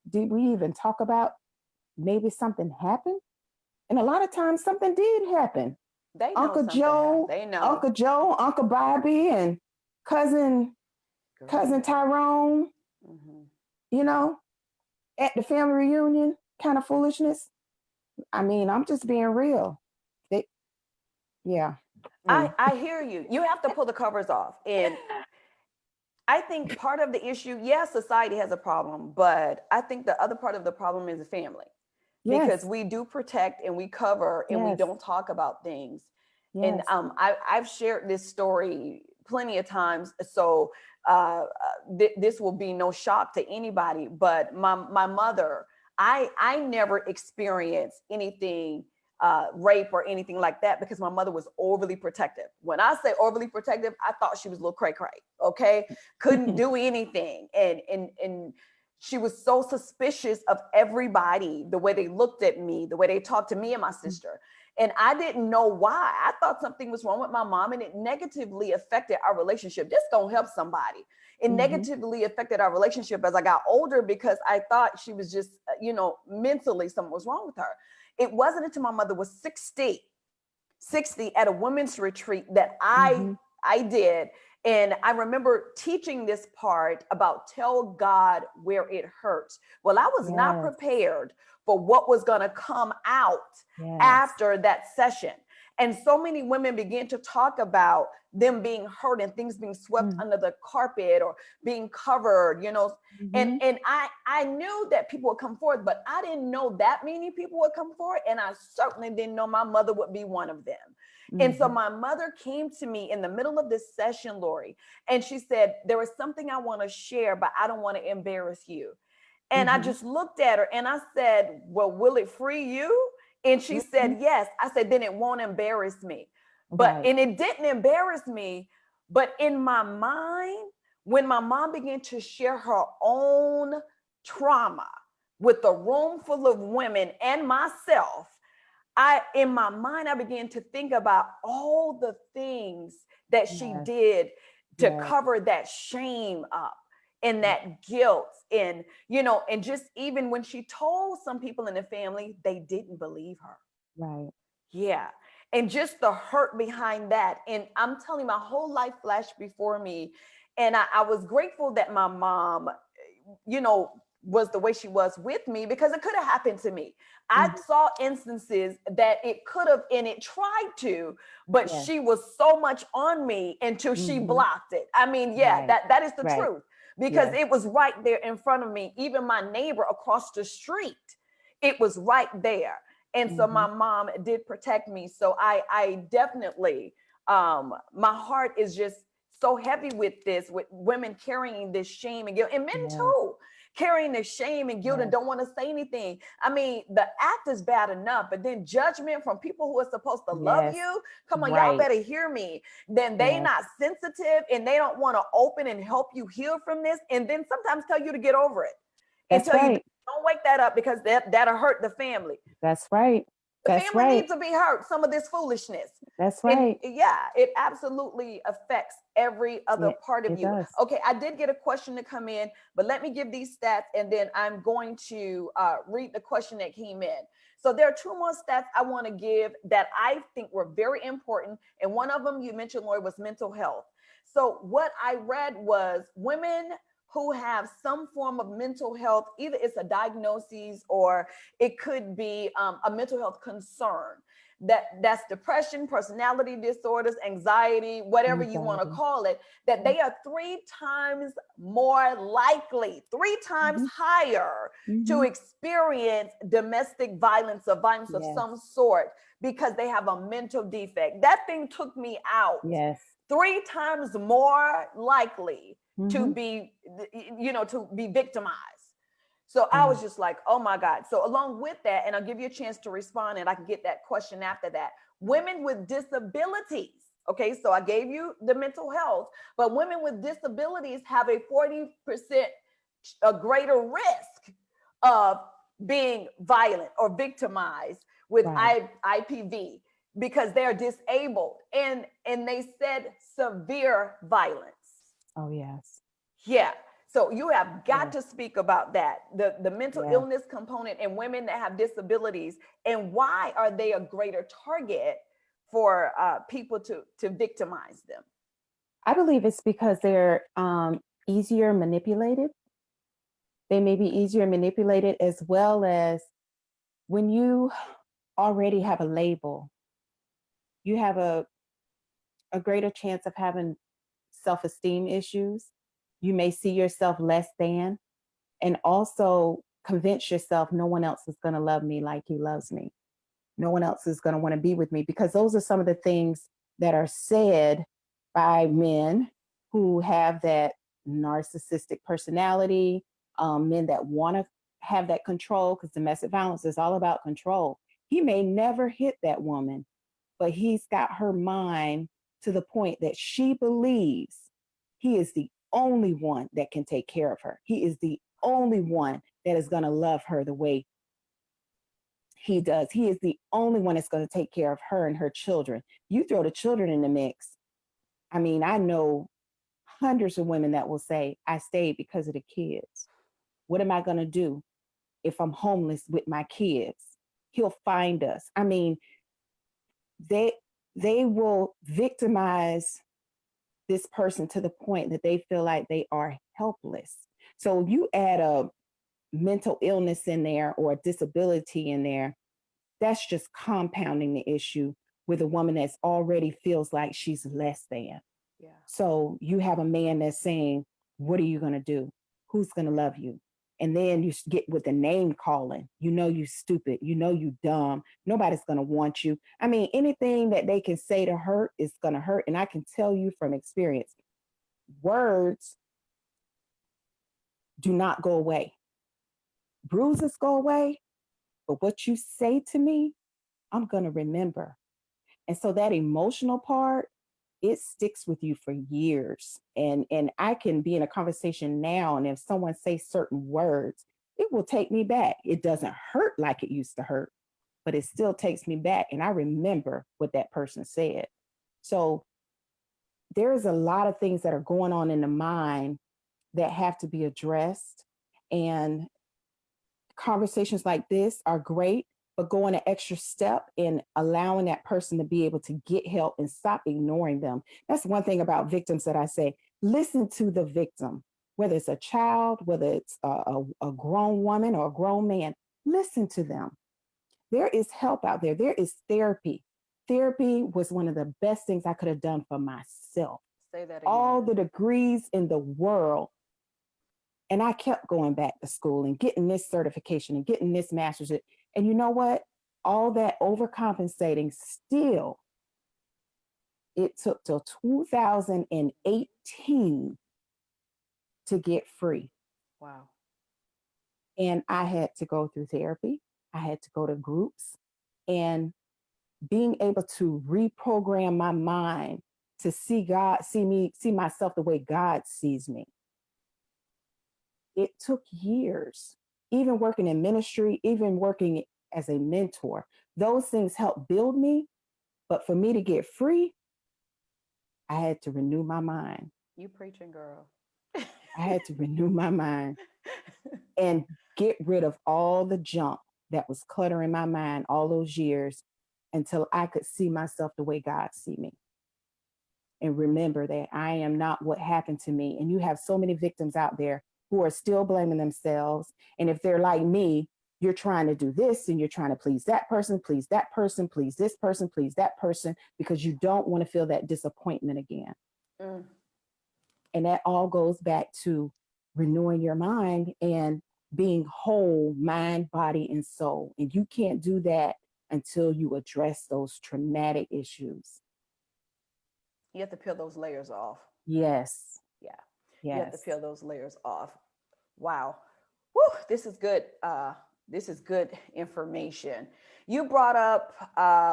Did we even talk about maybe something happened? And a lot of times something did happen. They know Uncle something happened. Joe, They know. Uncle Joe, Uncle Bobby, and cousin Girl. cousin Tyrone, Hmm. you know, at the family reunion, kind of foolishness. I mean, I'm just being real. They, yeah. Mm. I hear you. You have to pull the covers off. And I think part of the issue, yes, society has a problem, but I think the other part of the problem is the family because Yes, we do protect and we cover and we yes, don't talk about things. And yes. I've shared this story plenty of times. So this will be no shock to anybody, but my mother, I never experienced anything rape or anything like that because my mother was overly protective. When I say overly protective, I thought she was a little cray cray. Okay, couldn't do anything, and she was so suspicious of everybody, the way they looked at me, the way they talked to me and my sister. And I didn't know why. I thought something was wrong with my mom, and it negatively affected our relationship. This don't help somebody. It Mm-hmm. negatively affected our relationship as I got older because I thought she was just, mentally something was wrong with her. It wasn't until my mother was 60 at a women's retreat that I Mm-hmm. I did. And I remember teaching this part about tell God where it hurts. Well, I was not Yes, prepared for what was going to come out yes. after that session. And so many women began to talk about them being hurt and things being swept Mm-hmm. under the carpet or being covered, and Mm-hmm. and I knew that people would come forward, but I didn't know that many people would come forward, and I certainly didn't know my mother would be one of them. And so Mm-hmm. my mother came to me in the middle of this session, Lori, and she said, there is something I want to share, but I don't want to embarrass you. And I Mm-hmm. just looked at her and I said, well, will it free you? And she Mm-hmm. said, yes. I said, then it won't embarrass me. Right. And it didn't embarrass me. But in my mind, when my mom began to share her own trauma with a room full of women and myself, in my mind, I began to think about all the things that she Yes. did to Yes. cover that shame up and that guilt. And just even when she told some people in the family, they didn't believe her. Right. Yeah. And just the hurt behind that. And I'm telling you, my whole life flashed before me. And I was grateful that my mom, was the way she was with me because it could have happened to me. I Mm-hmm. saw instances that it could have and it tried to, but Yes. she was so much on me until she Mm-hmm. blocked it. I mean, yeah, Right. that is the Right. truth because Yes. it was right there in front of me. Even my neighbor across the street, it was right there. And so Mm-hmm. my mom did protect me. So I definitely, my heart is just so heavy with this, with women carrying this shame and guilt, and men Yes. too, carrying the shame and guilt and Yes. don't want to say anything. I mean, the act is bad enough, but then judgment from people who are supposed to love Yes. you. Come on, y'all Right. better hear me. Then they Yes. not sensitive and they don't want to open and help you heal from this. And then sometimes tell you to get over it and That's tell you right. don't wake that up because that'll hurt the family. That's right. The That's family right. needs to be hurt. Some of this foolishness. That's And right. yeah, it absolutely affects every other It part of it you. does. Okay, I did get a question to come in, but let me give these stats and then I'm going to read the question that came in. So there are two more stats I want to give that I think were very important. And one of them you mentioned, Lori, was mental health. So what I read was women who have some form of mental health, either it's a diagnosis or it could be a mental health concern. That's depression, personality disorders, anxiety, whatever you want to Anxiety. call it, that they are 3 times more likely, 3 times Mm-hmm. higher to Mm-hmm. experience domestic violence or violence of some Yes. sort because they have a mental defect. That thing took me out. Yes. 3 times more likely to Mm-hmm. be, to be victimized. So I Yeah. was just like, oh my God. So along with that, and I'll give you a chance to respond and I can get that question after that. Women with disabilities. Okay, so I gave you the mental health, but women with disabilities have a 40% a greater risk of being violent or victimized with Right. IPV because they're disabled, and they said severe violence. Oh, yes. Yeah. So you have got Yes. to speak about that, the mental Yes. illness component and women that have disabilities, and why are they a greater target for people to victimize them? I believe it's because they're easier manipulated. They may be easier manipulated, as well as when you already have a label, you have a greater chance of having self esteem issues. You may see yourself less than, and also convince yourself no one else is going to love me like he loves me. No one else is going to want to be with me, because those are some of the things that are said by men who have that narcissistic personality, men that want to have that control, because domestic violence is all about control. He may never hit that woman, but he's got her mind to the point that she believes he is the only one that can take care of her. He is the only one that is going to love her the way he does. He is the only one that's going to take care of her and her children. You throw the children in the mix. I mean, I know hundreds of women that will say, I stayed because of the kids. What am I going to do if I'm homeless with my kids? He'll find us. I mean, they they will victimize this person to the point that they feel like they are helpless. So you add a mental illness in there or a disability in there, that's just compounding the issue with a woman that's already feels like she's less than. Yeah. So you have a man that's saying, what are you going to do? Who's going to love you? And then you get with the name calling. You know you stupid. You know you dumb. Nobody's going to want you. I mean, anything that they can say to hurt is going to hurt. And I can tell you from experience, words do not go away. Bruises go away, but what you say to me, I'm going to remember. And so that emotional part, it sticks with you for years. And I can be in a conversation now, and if someone says certain words, it will take me back. It doesn't hurt like it used to hurt, but it still takes me back. And I remember what that person said. So there's a lot of things that are going on in the mind that have to be addressed. And conversations like this are great, but going an extra step in allowing that person to be able to get help and stop ignoring them. That's one thing about victims that I say, listen to the victim, whether it's a child, whether it's a grown woman or a grown man, listen to them. There is help out there. There is therapy. Therapy was one of the best things I could have done for myself. Say that All again. the degrees in the world, and I kept going back to school and getting this certification and getting this master's. And you know what? All that overcompensating, still, it took till 2018 to get free. Wow. And I had to go through therapy. I had to go to groups, and being able to reprogram my mind to see God, see me, see myself the way God sees me. It took years, even working in ministry, even working as a mentor. Those things helped build me. But for me to get free, I had to renew my mind. You preaching, girl. I had to renew my mind and get rid of all the junk that was cluttering my mind all those years until I could see myself the way God see me. and remember that I am not what happened to me. And you have so many victims out there who are still blaming themselves. And if they're like me, you're trying to do this and you're trying to please that person, please that person, please this person, please that person, because you don't want to feel that disappointment again. Mm. And that all goes back to renewing your mind and being whole, mind, body, and soul. And you can't do that until you address those traumatic issues. You have to peel those layers off. Yes. Yeah. You have to Yes. peel those layers off. Wow. Woo, this is good. This is good information. You brought up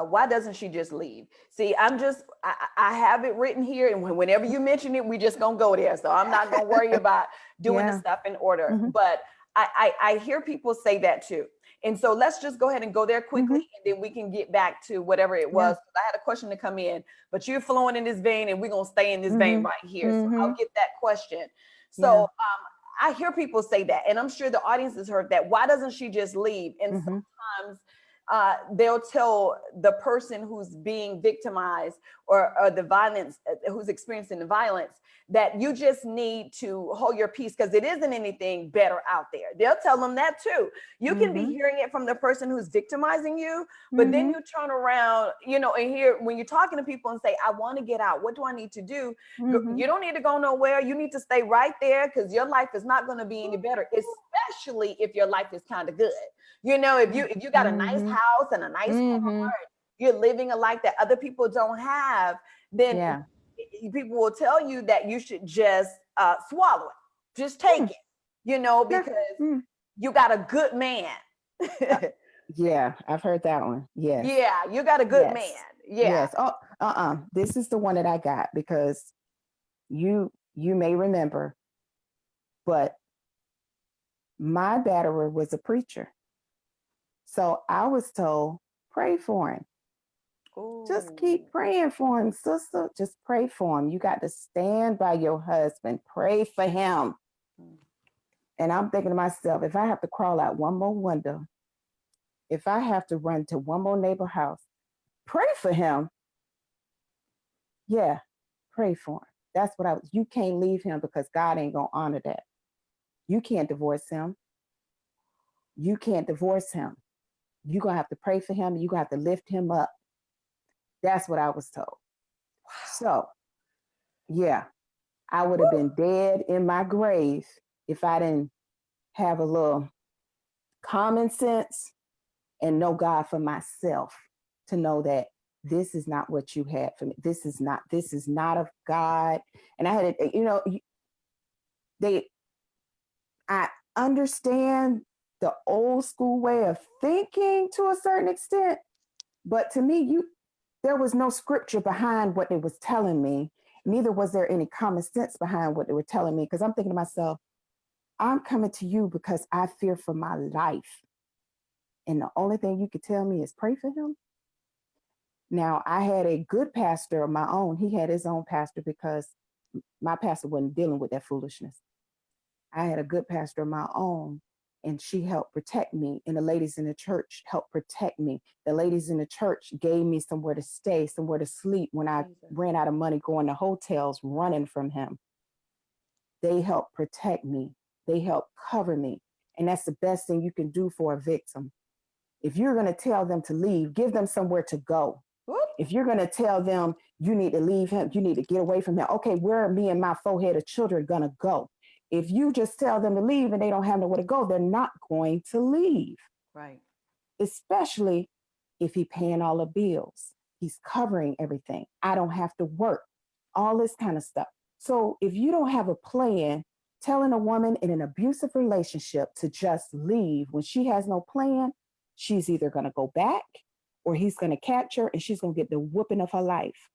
why doesn't she just leave? See, I have it written here, and whenever you mention it, we just gonna go there. So I'm not gonna worry about doing the Yeah. stuff in order. Mm-hmm. But I hear people say that too. And so let's just go ahead and go there quickly, Mm-hmm. and then we can get back to whatever it Yeah. was. I had a question to come in, but you're flowing in this vein, and we're gonna stay in this vein Mm-hmm. right here. So Mm-hmm. I'll get that question. Yeah. So I hear people say that, and I'm sure the audience has heard that. Why doesn't she just leave? And Mm-hmm. sometimes they'll tell the person who's being victimized or the violence, who's experiencing the violence, that you just need to hold your peace because it isn't anything better out there. They'll tell them that too. You can be Mm-hmm. hearing it from the person who's victimizing you, but then Mm-hmm. you turn around, and hear when you're talking to people and say, I want to get out. What do I need to do? Mm-hmm. You don't need to go nowhere. You need to stay right there because your life is not going to be any better, especially if your life is kind of good. If you got a nice Mm-hmm. house and a nice Mm-hmm. car, you're living a life that other people don't have, then Yeah. people will tell you that you should just swallow it, just take Mm. it, Yeah. because Mm. you got a good man. Uh, yeah. I've heard that one. Yes. Yeah, you got a good man. Yes. Yeah. Yes. Oh, this is the one that I got because you may remember, but my batterer was a preacher. So I was told, pray for him. Just Ooh. keep praying for him, sister. Just pray for him. You got to stand by your husband. Pray for him. Mm. And I'm thinking to myself, if I have to crawl out one more window, if I have to run to one more neighbor house, pray for him. Yeah, pray for him. That's what I was. You can't leave him because God ain't going to honor that. You can't divorce him. You can't divorce him. You're going to have to pray for him. You're going to have to lift him up. That's what I was told. So, yeah, I would have been dead in my grave if I didn't have a little common sense and know God for myself to know that this is not what you had for me. This is not of God. And I had it, they, I understand the old school way of thinking to a certain extent, but to me, there was no scripture behind what it was telling me. Neither was there any common sense behind what they were telling me. Because I'm thinking to myself, I'm coming to you because I fear for my life. And the only thing you could tell me is pray for him. Now, I had a good pastor of my own. He had his own pastor because my pastor wasn't dealing with that foolishness. I had a good pastor of my own, and she helped protect me. And the ladies in the church helped protect me. The ladies in the church gave me somewhere to stay, somewhere to sleep when I Jesus. ran out of money going to hotels running from him. They helped protect me, they helped cover me. And that's the best thing you can do for a victim. If you're going to tell them to leave, give them somewhere to go. Whoop. If you're going to tell them you need to leave him, you need to get away from him, okay, where are me and my four-headed children going to go? If you just tell them to leave and they don't have nowhere to go, they're not going to leave, Right. especially if he's paying all the bills. He's covering everything. I don't have to work, all this kind of stuff. So if you don't have a plan, telling a woman in an abusive relationship to just leave when she has no plan, she's either going to go back or he's going to catch her and she's going to get the whooping of her life.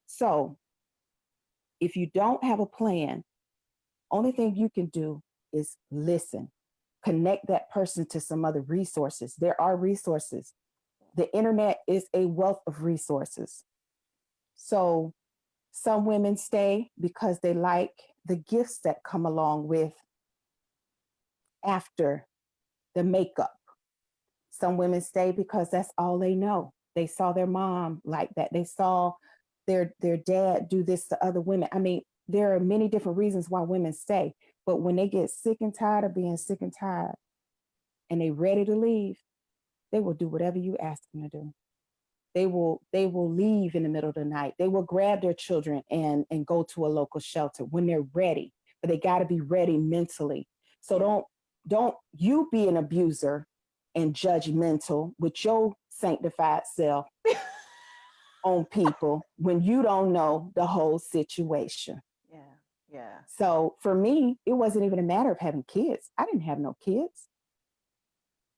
So if you don't have a plan, only thing you can do is listen, connect that person to some other resources. There are resources. The internet is a wealth of resources. So some women stay because they like the gifts that come along with after the makeup. Some women stay because that's all they know. They saw their mom like that. They saw their dad do this to other women. I mean, there are many different reasons why women stay, but when they get sick and tired of being sick and tired and they ready to leave, they will do whatever you ask them to do. They will leave in the middle of the night. They will grab their children and go to a local shelter when they're ready. But they got to be ready mentally. So Yeah. don't you be an abuser and judgmental with your sanctified self on people when you don't know the whole situation. Yeah. Yeah. So for me, it wasn't even a matter of having kids. I didn't have no kids.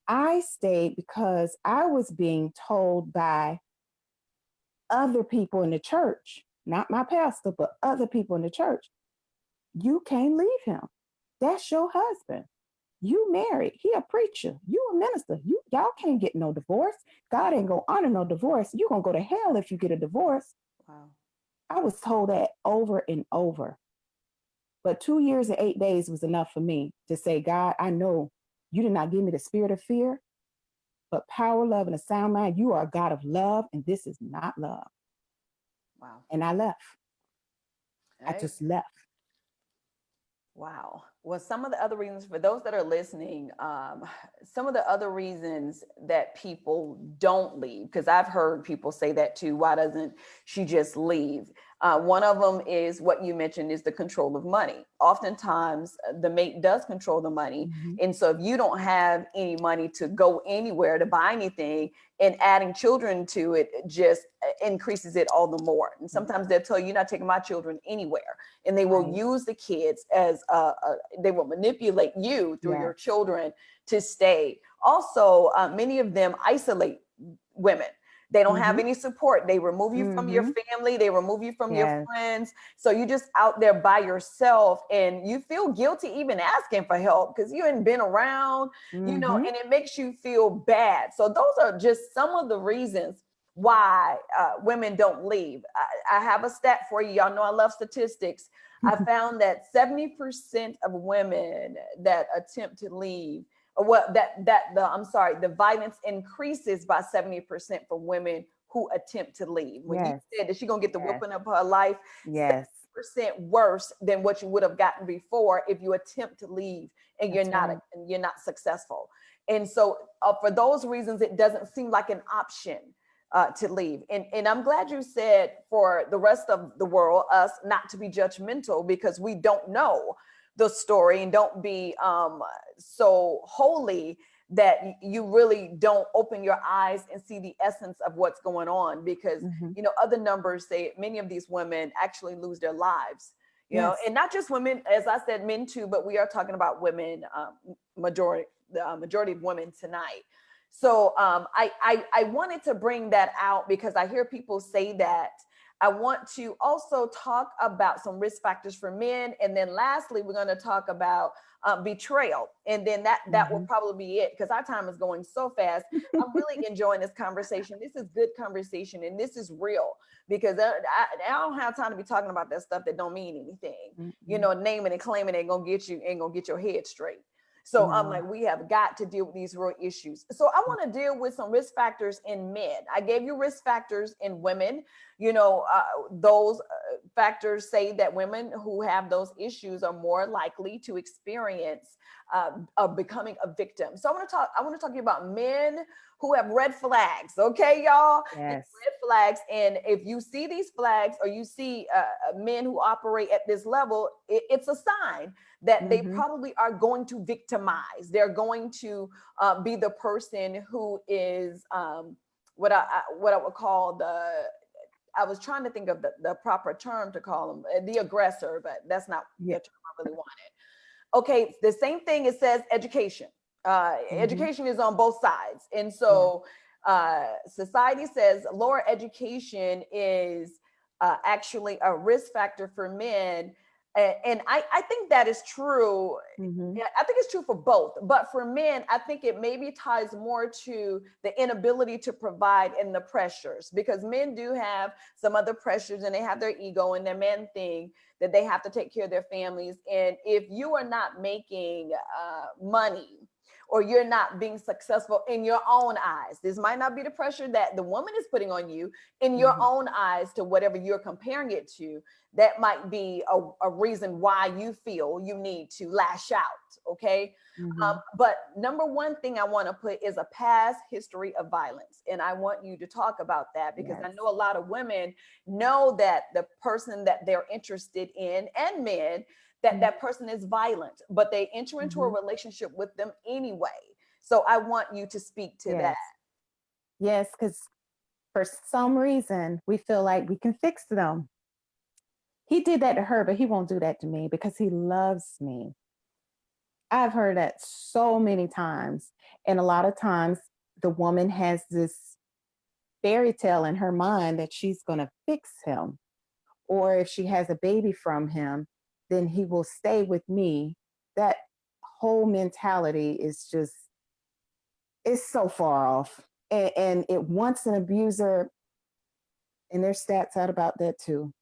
I stayed because I was being told by other people in the church, not my pastor, but other people in the church, you can't leave him. That's your husband. You married. He a preacher. You a minister. Y'all can't get no divorce. God ain't gonna honor no divorce. You gonna go to hell if you get a divorce. Wow. I was told that over and over. But 2 years and 8 days was enough for me to say, God, I know you did not give me the spirit of fear, but power, love, and a sound mind. You are a God of love, and this is not love. Wow. And I left. I Hey. just left. Wow. Well, some of the other reasons for those that are listening, some of the other reasons that people don't leave, because I've heard people say that too. Why doesn't she just leave? One of them is what you mentioned is the control of money. Oftentimes, the mate does control the money. Mm-hmm. And so if you don't have any money to go anywhere to buy anything, and adding children to it just increases it all the more. And sometimes they'll tell you, you're not taking my children anywhere. And they will Right. use the kids as they will manipulate you through Yeah. your children to stay. Also, many of them isolate women. They don't have Mm-hmm. any support. They remove you from your Mm-hmm. family. They remove you from your Yes. friends. So you're just out there by yourself, and you feel guilty even asking for help because you ain't been around, Mm-hmm. and it makes you feel bad. So those are just some of the reasons why women don't leave. I have a stat for you. Y'all know I love statistics. I found that 70% of women that attempt to leave, the violence increases by 70% for women who attempt to leave. When you Yes. said that she's gonna get the Yes. whooping of her life, Yes. 70% worse than what you would have gotten before if you attempt to leave and That's right. you're not successful. And so for those reasons, it doesn't seem like an option to leave. And I'm glad you said for the rest of the world, us not to be judgmental because we don't know the story, and don't be so holy that you really don't open your eyes and see the essence of what's going on, because Mm-hmm. other numbers say many of these women actually lose their lives, Yes. and not just women, as I said, men too, but we are talking about women, majority of women tonight. So I wanted to bring that out because I hear people say that. I want to also talk about some risk factors for men, and then lastly, we're going to talk about betrayal, and then that will Mm-hmm. probably be it because our time is going so fast. I'm really enjoying this conversation. This is good conversation, and this is real because I don't have time to be talking about that stuff that don't mean anything. Mm-hmm. Naming and claiming ain't gonna get your head straight. So I'm No. like, we have got to deal with these real issues. So I want to deal with some risk factors in men. I gave you risk factors in women. Those factors say that women who have those issues are more likely to experience of becoming a victim. So I want to talk to you about men who have red flags. Okay, y'all, these Yes. red flags. And if you see these flags, or you see men who operate at this level, it's a sign that they Mm-hmm. probably are going to victimize. They're going to be the person who is what I would call I was trying to think of the proper term to call them, the aggressor, but that's not Yeah. the term I really wanted. Okay, the same thing, it says education. Mm-hmm. Education is on both sides. And Yeah. so society says lower education is actually a risk factor for men. And I think that is true. Mm-hmm. Yeah, I think it's true for both. But for men, I think it maybe ties more to the inability to provide and the pressures, because men do have some other pressures, and they have their ego and their man thing that they have to take care of their families. And if you are not making money, or you're not being successful in your own eyes. This might not be the pressure that the woman is putting on you in your Mhm. own eyes to whatever you're comparing it to. That might be a reason why you feel you need to lash out. Okay. Mhm. But number one thing I want to put is a past history of violence. And I want you to talk about that because I Yes. know a lot of women know that the person that they're interested in, and men, that Mhm. that person is violent, but they enter into a Mhm. relationship with them anyway. So I want you to speak to that. Yes. Yes, because for some reason we feel like we can fix them. He did that to her, but he won't do that to me because he loves me. I've heard that so many times. And a lot of times the woman has this fairy tale in her mind that she's going to fix him. Or if she has a baby from him, then he will stay with me. That whole mentality is just, it's so far off. And it wants an abuser, and there's stats out about that too.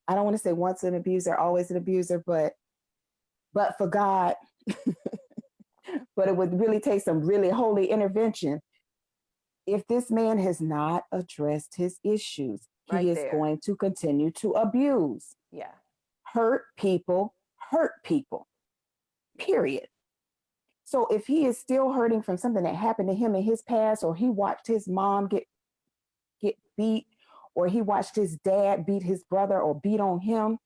I don't want to say once an abuser, always an abuser, but for God, but it would really take some really holy intervention. If this man has not addressed his issues, he Right is there. going to continue to abuse, Yeah. hurt people, period. So if he is still hurting from something that happened to him in his past, or he watched his mom get beat, or he watched his dad beat his brother or beat on him,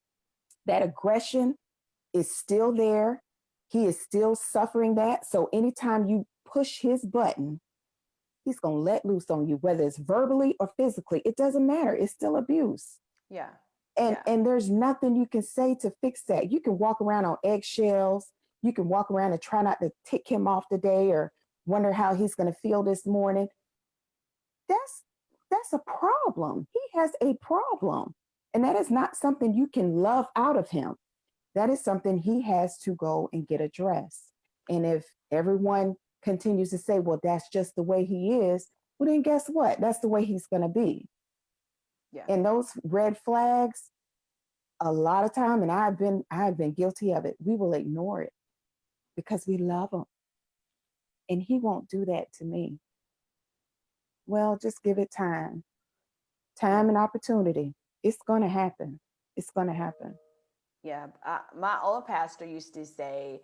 that aggression is still there. He is still suffering that. So anytime you push his button, he's going to let loose on you, whether it's verbally or physically. It doesn't matter. It's still abuse. Yeah. And Yeah. and there's nothing you can say to fix that. You can walk around on eggshells. You can walk around and try not to tick him off today, or wonder how he's going to feel this morning. That's that's a problem. He has a problem. And that is not something you can love out of him. That is something he has to go and get addressed. And if everyone continues to say, well, that's just the way he is, well, then guess what? That's the way he's going to be. Yeah. And those red flags, a lot of time, and I've been guilty of it, we will ignore it because we love him. And he won't do that to me. Well, just give it time, Yeah. time and opportunity. It's going to happen. It's going to happen. Yeah, my old pastor used to say,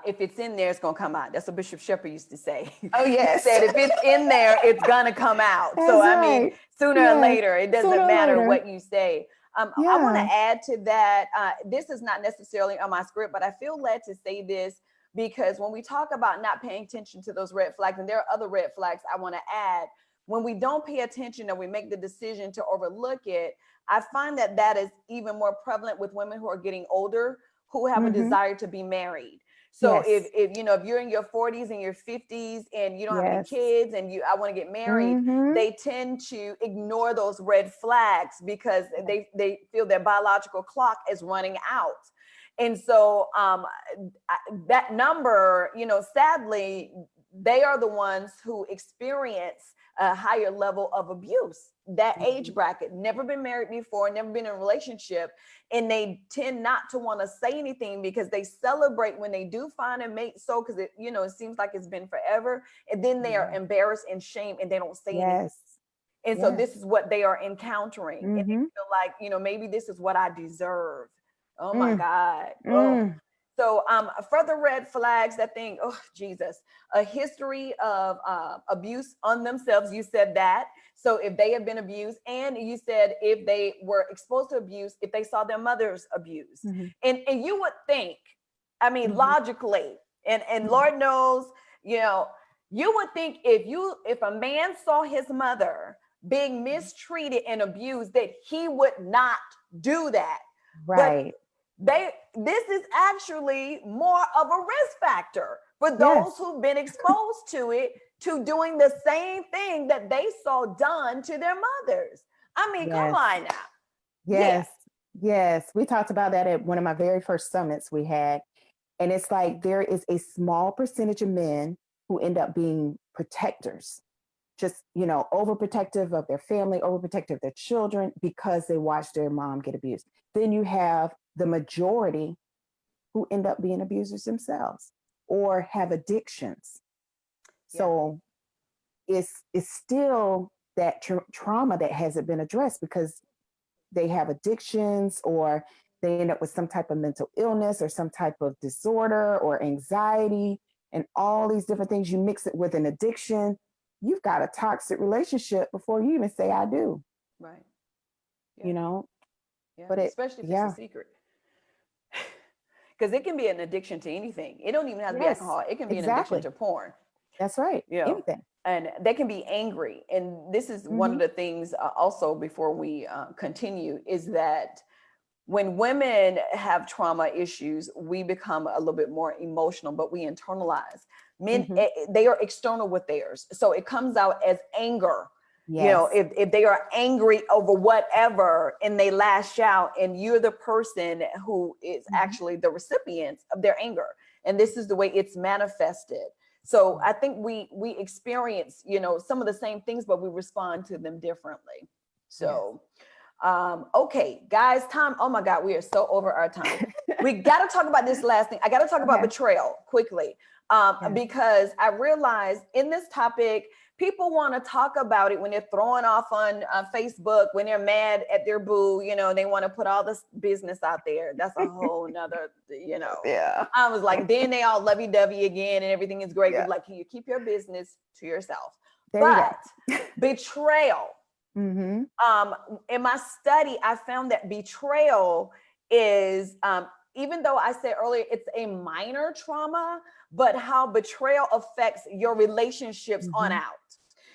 if it's in there, it's going to come out. That's what Bishop Shepherd used to say. Oh, He yes. said, if it's in there, it's going to come out. So, That's I mean, right. sooner or Yes. later, it Sooner doesn't or matter later. what you say. I want to Yeah. add to that. This is not necessarily on my script, but I feel led to say this because when we talk about not paying attention to those red flags, and there are other red flags I want to add, when we don't pay attention or we make the decision to overlook it, I find that that is even more prevalent with women who are getting older, who have a Mm-hmm. desire to be married. So Yes. if you're in your 40s and your 50s and you don't have any Yes. kids and you I want to get married, Mm-hmm. they tend to ignore those red flags because Yes. they feel their biological clock is running out. And so that number, sadly, they are the ones who experience a higher level of abuse. That Mm-hmm. age bracket, never been married before, never been in a relationship, and they tend not to want to say anything because they celebrate when they do find a mate. So because it seems like it's been forever, and then they are Yeah. embarrassed and shame, and they don't say anything. Yes. And so Yes. this is what they are encountering, and they Mm-hmm. feel like maybe this is what I deserve. Oh my Mm. God. Oh, Mm. so further red flags, I think, oh, Jesus, a history of abuse on themselves. You said that. So if they have been abused, and you said if they were exposed to abuse, if they saw their mothers abused. Mm-hmm. And you would think, I mean, Mm-hmm. logically, and Mm-hmm. Lord knows, you know, you would think if a man saw his mother being mistreated and abused, that he would not do that. But Right. this is actually more of a risk factor for those Yes. who've been exposed to it, to doing the same thing that they saw done to their mothers. I mean, come Yes. on now. Yeah. Yes. Yes. We talked about that at one of my very first summits we had. And it's like there is a small percentage of men who end up being protectors, just, overprotective of their family, overprotective of their children because they watched their mom get abused. Then you have the majority who end up being abusers themselves or have addictions. Yeah. So it's still that trauma that hasn't been addressed because they have addictions, or they end up with some type of mental illness or some type of disorder or anxiety and all these different things. You mix it with an addiction, you've got a toxic relationship before you even say I do, Right. Yeah. you know. Yeah. But it, Especially if it's a yeah, secret. Because it can be an addiction to anything. It don't even have to be yes, alcohol. It can be an addiction exactly, to porn. that's right, You know, anything. and they can be angry. And this is one of Mm-hmm. the things also before we continue is that when women have trauma issues, we become a little bit more emotional, but we internalize. Men, Mm-hmm. they are external with theirs. So it comes out as anger. You know, Yes. if they are angry over whatever and they lash out, and you're the person who is Mm-hmm. actually the recipient of their anger. And this is the way it's manifested. So I think we experience, you know, some of the same things, but we respond to them differently. Yes. So okay, guys, time. Oh my God, we are so over our time. We got to talk about this last thing. I got to talk about Okay. betrayal quickly, Yes. because I realized in this topic, people want to talk about it when they're throwing off on Facebook, when they're mad at their boo, you know, they want to put all this business out there. That's a whole nother, you know. Yeah. I was like, then they all lovey-dovey again and everything is great. Yeah. But like, can you keep your business to yourself? There you go. But betrayal, Mm-hmm. in my study, I found that betrayal is, even though I said earlier it's a minor trauma, but how betrayal affects your relationships on Mm-hmm. out.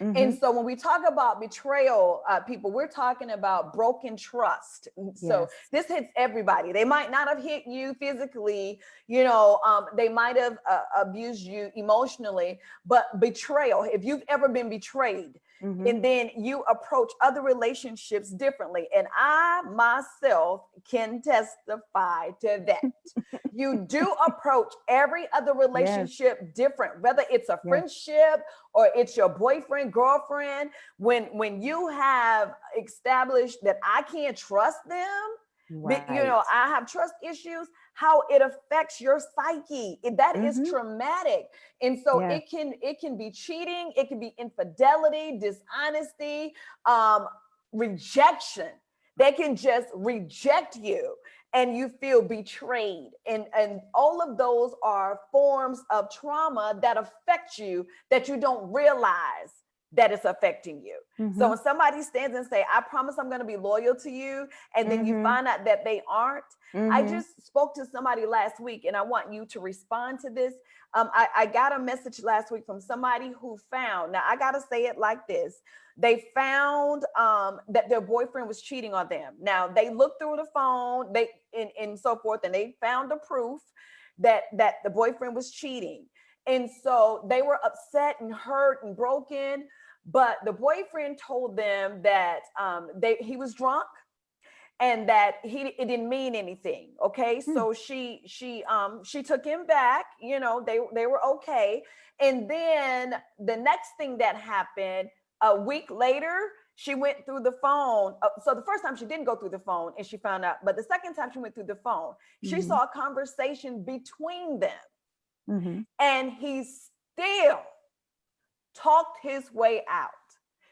And Mm-hmm. so when we talk about betrayal, people, we're talking about broken trust. So Yes. this hits everybody. They might not have hit you physically, you know, they might have abused you emotionally, but betrayal, if you've ever been betrayed, Mm-hmm. and then you approach other relationships differently. And I myself can testify to that. You do approach every other Yes. relationship different, whether it's a Yes. friendship or it's your boyfriend, girlfriend. When you have established that I can't trust them, you Right. know, I have trust issues, how it affects your psyche. That is Mm-hmm. traumatic. And so Yes. it can be cheating, it can be infidelity, dishonesty, um, rejection. They can just reject you and you feel betrayed. And all of those are forms of trauma that affect you that you don't realize that it's affecting you. So Mm-hmm. when somebody stands and say, I promise I'm going to be loyal to you, and then you Mm-hmm. find out that they aren't. I Mm-hmm. just spoke to somebody last week and I want you to respond to this. I got a message last week from somebody who found, now I got to say it like this. They found that their boyfriend was cheating on them. Now they looked through the phone, and so forth, and they found the proof that the boyfriend was cheating. And so they were upset and hurt and broken. But the boyfriend told them that he was drunk and that it didn't mean anything. Okay, Mm. so she took him back. You know, they were okay. And then the next thing that happened a week later, she went through the phone. So the first time she didn't go through the phone and she found out, but the second time she went through the phone, she Mm-hmm. saw a conversation between them, Mm-hmm. and he still talked his way out.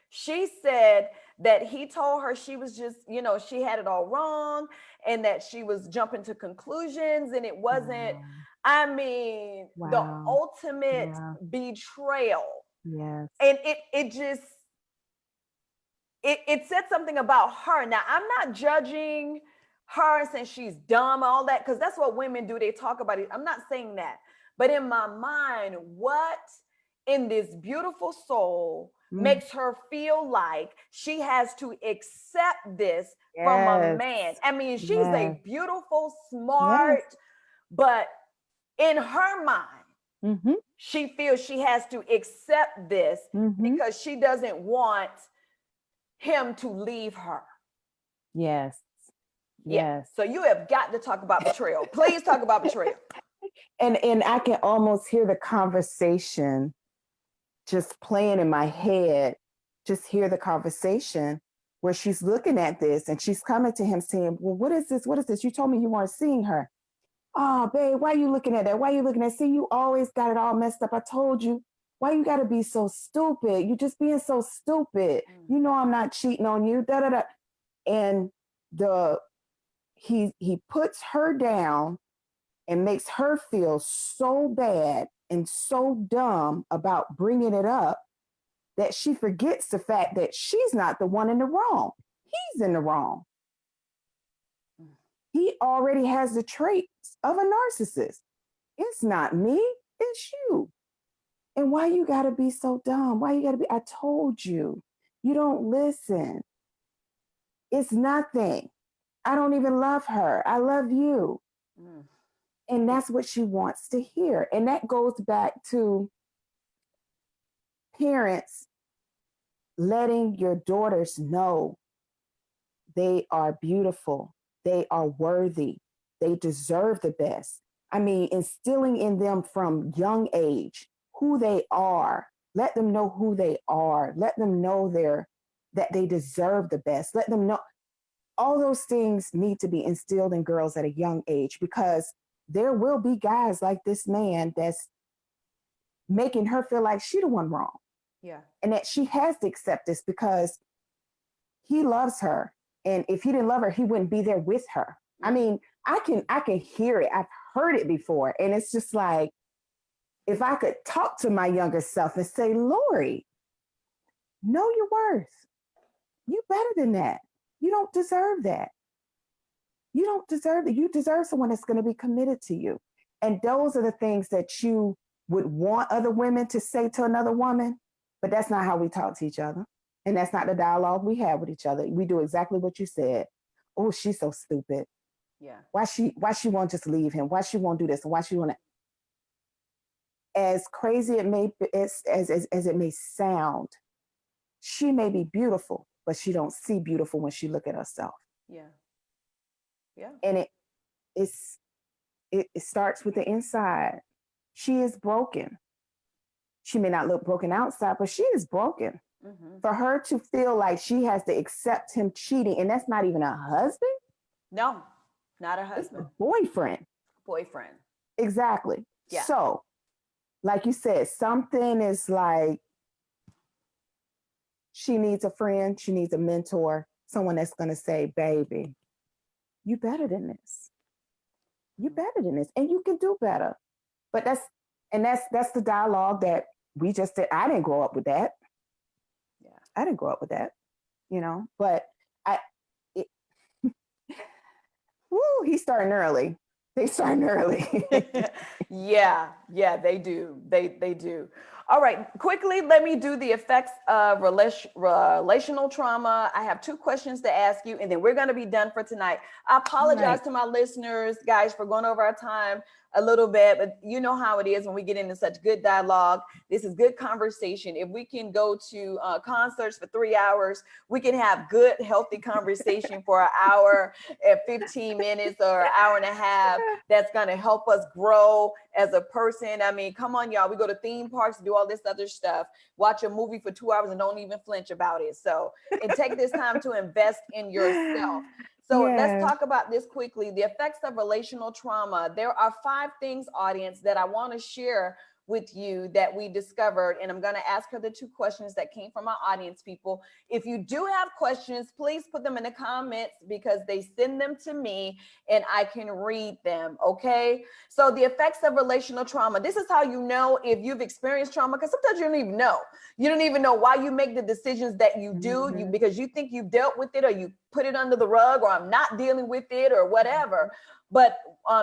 She said that he told her she was just, you know, she had it all wrong and that she was jumping to conclusions and it wasn't, Wow. I mean, the Wow. ultimate Yeah. betrayal. Yes. And it just, it said something about her. Now, I'm not judging her and saying she's dumb, all that, because that's what women do. They talk about it. I'm not saying that. But in my mind, what in this beautiful soul Mm. makes her feel like she has to accept this from a Yes. man? I mean, she's Yes. a beautiful, Yes. smart, but in her mind, Mm-hmm. she feels she has to accept this Mm-hmm. because she doesn't want him to leave her. Yes. Yeah. Yes. So you have got to talk about betrayal. Please talk about betrayal. And I can almost hear the conversation just playing in my head, just hear the conversation where she's looking at this and she's coming to him saying, well, what is this? What is this? You told me you weren't seeing her. Oh, babe, why are you looking at that? Why are you looking at? See, you always got it all messed up. I told you. Why you gotta be so stupid? You just being so stupid. Mm. You know I'm not cheating on you. Da da da. And the he puts her down and makes her feel so bad and so dumb about bringing it up that she forgets the fact that she's not the one in the wrong. He's in the wrong. Mm. He already has the traits of a narcissist. It's not me, it's you. And why you gotta be so dumb? Why you gotta be? I told you, you don't listen. It's nothing. I don't even love her. I love you. Mm. And that's what she wants to hear. And that goes back to parents letting your daughters know they are beautiful, they are worthy, they deserve the best. I mean, instilling in them from young age who they are. Let them know who they are. Let them know that they deserve the best. Let them know all those things need to be instilled in girls at a young age, because there will be guys like this man that's making her feel like she the one wrong, Yeah. and that she has to accept this because he loves her. And if he didn't love her, he wouldn't be there with her. I Mm. mean, I can hear it. I've heard it before. And it's just like, if I could talk to my younger self and say, Lori, know your worth. You better than that. You don't deserve that. You don't deserve it. You deserve someone that's going to be committed to you. And those are the things that you would want other women to say to another woman, but that's not how we talk to each other. And that's not the dialogue we have with each other. We do exactly what you said. Oh, she's so stupid. Yeah. Why she won't just leave him? Why she won't do this? And why she won't? As crazy it may as it may sound, she may be beautiful, but she don't see beautiful when she look at herself. Yeah. Yeah. And it's it starts with the inside. She is broken. She may not look broken outside, but she is broken. Mm-hmm. For her to feel like she has to accept him cheating, and that's not even a husband, No, not a it's a husband. boyfriend. Boyfriend. Exactly. Yeah. So, like you said, something is like she needs a friend, she needs a mentor, someone that's going to say, baby, you better than this. You better than this. And you can do better. But that's the dialogue that we just did. I didn't grow up with that. Yeah. I didn't grow up with that, but I, it, woo, he's starting early. They starting early. Yeah, yeah, they do. They do. All right, quickly, let me do the effects of relational trauma. I have two questions to ask you, and then we're going to be done for tonight. I apologize Right. to my listeners, guys, for going over our time a little bit, but you know how it is when we get into such good dialogue. This is good conversation. If we can go to concerts for 3 hours, we can have good, healthy conversation for an hour and 15 minutes or an hour and a half. That's going to help us grow as a person. I mean, come on, y'all. We go to theme parks, do all this other stuff, watch a movie for 2 hours and don't even flinch about it. So, and take this time to invest in yourself. So let's Yeah. talk about this quickly. The effects of relational trauma. There are 5 things, audience, that I want to share with you that we discovered. And I'm going to ask her the 2 questions that came from our audience people. If you do have questions, please put them in the comments because they send them to me and I can read them. Okay. So the effects of relational trauma. This is how you know if you've experienced trauma, because sometimes you don't even know. You don't even know why you make the decisions that you do, because you think you've dealt with it, or you put it under the rug, or I'm not dealing with it, or whatever. But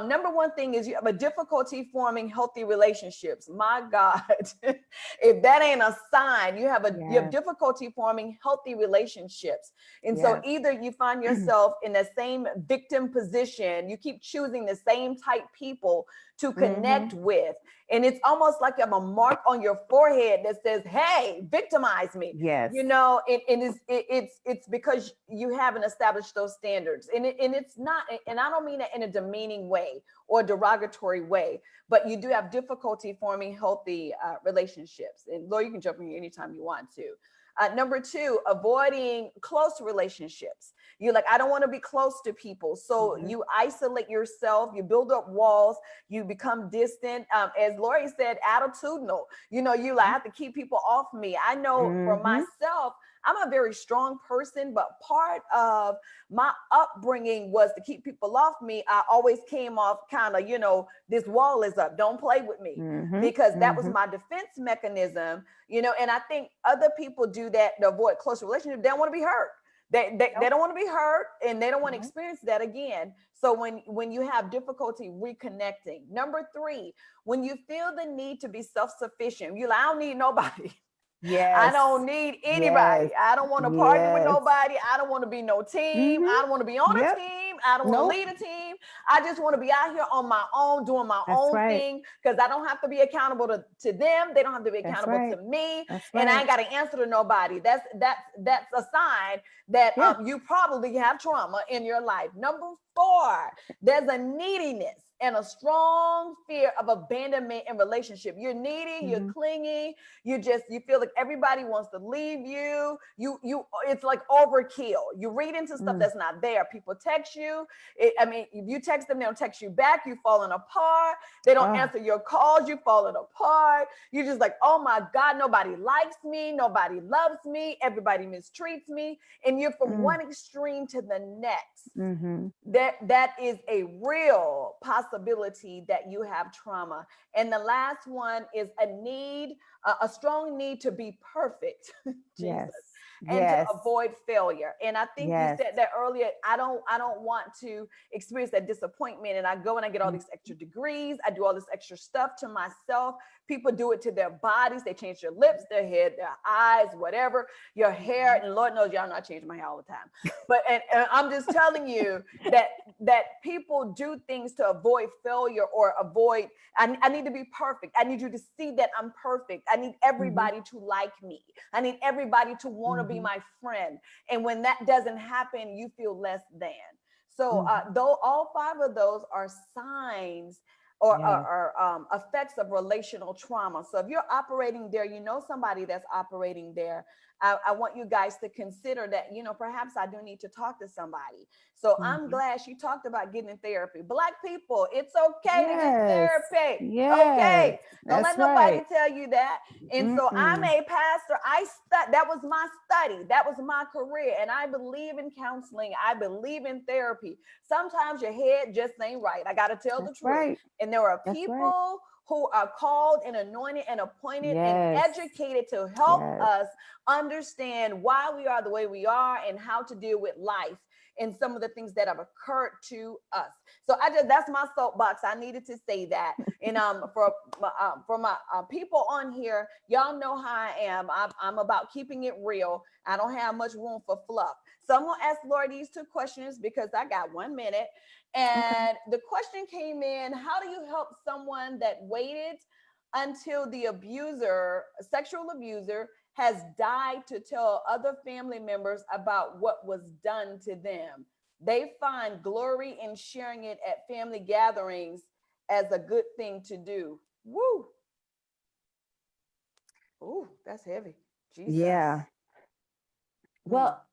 number one thing is you have a difficulty forming healthy relationships. My God, if that ain't a sign, you have Yes. difficulty forming healthy relationships. And so Yes. either you find yourself in the same victim position, you keep choosing the same type people to connect with. And it's almost like you have a mark on your forehead that says, hey, victimize me. Yes. It's because you haven't established those standards. And it's not, and I don't mean that in a demeaning way or derogatory way, but you do have difficulty forming healthy relationships. And Lori, you can jump in here anytime you want to. Number two, avoiding close relationships. You're like, I don't want to be close to people. So Mhm. you isolate yourself, you build up walls, you become distant. As Lori said, attitudinal. You like, I have to keep people off me. I know for Mhm. myself, I'm a very strong person, but part of my upbringing was to keep people off me. I always came off kind of, this wall is up, don't play with me, Mhm. because that was Mhm. my defense mechanism. And I think other people do that to avoid close relationships. They don't want to be hurt. They Nope. don't want to be hurt, and they don't want to Nope. experience that again. So when you have difficulty reconnecting. Number three, when you feel the need to be self-sufficient, you're like, I don't need nobody. I Yes. don't need Yes. anybody. I don't want to party with Yes. nobody. I don't want to be no team. Mhm. I don't want to be on a Yep. team. I don't want to Nope. lead a team. I just want to be out here on my own, doing my That's own right. thing, because I don't have to be accountable to them. They don't have to be That's accountable to right. me. That's And I right. ain't got to answer to nobody. That's a sign that Yeah. you probably have trauma in your life. Number four, there's a neediness and a strong fear of abandonment in relationship. You're needy, you're Mhm. clingy, you feel like everybody wants to leave you it's like overkill. You read into stuff Mm. that's not there. People text you. If you text them, they don't text you back, you falling apart. They don't Oh. answer your calls, you falling apart. You're just like, oh my God, nobody likes me, nobody loves me, everybody mistreats me. And you're from Mm. one extreme to the next. Mhm. That is a real possibility that you have trauma. And the last one is a strong need to be perfect. Jesus. Yes. And to Yes. avoid failure. And I think you Yes. said that earlier. I don't want to experience that disappointment. And I go and I get all Mm. these extra degrees, I do all this extra stuff to myself. People do it to their bodies. They change their lips, their head, their eyes, whatever, your hair. Mhm. And Lord knows y'all not changing my hair all the time. But and I'm just telling you that people do things to avoid failure or avoid. I need to be perfect. I need you to see that I'm perfect. I need Mhm. everybody to like me. I need everybody to want to be Mhm. my friend. And when that doesn't happen, you feel less than. So Mhm. though all five of those are signs Yes. or effects of relational trauma. So if you're operating there, somebody that's operating there. I want you guys to consider that, perhaps I do need to talk to somebody. So I'm Mhm. glad she talked about getting in therapy. Black people, it's okay to get Yes. therapy. Yes. Okay. Don't let That's nobody right. tell you that. And so I'm Mm-mm. a pastor. That was my study. That was my career. And I believe in counseling. I believe in therapy. Sometimes your head just ain't right. I got to tell the That's truth. right. And there are That's right. people who are called and anointed and appointed and Yes. educated to help Yes. us understand why we are the way we are and how to deal with life and some of the things that have occurred to us. So that's my soapbox. I needed to say that. And for my people on here, y'all know how I am. I'm about keeping it real. I don't have much room for fluff. So I'm gonna ask Lori these two questions because I got 1 minute. Okay. And the question came in: how do you help someone that waited until the sexual abuser, has died to tell other family members about what was done to them? They find glory in sharing it at family gatherings as a good thing to do. Woo! Ooh, that's heavy. Jesus. Yeah. Mm. Well,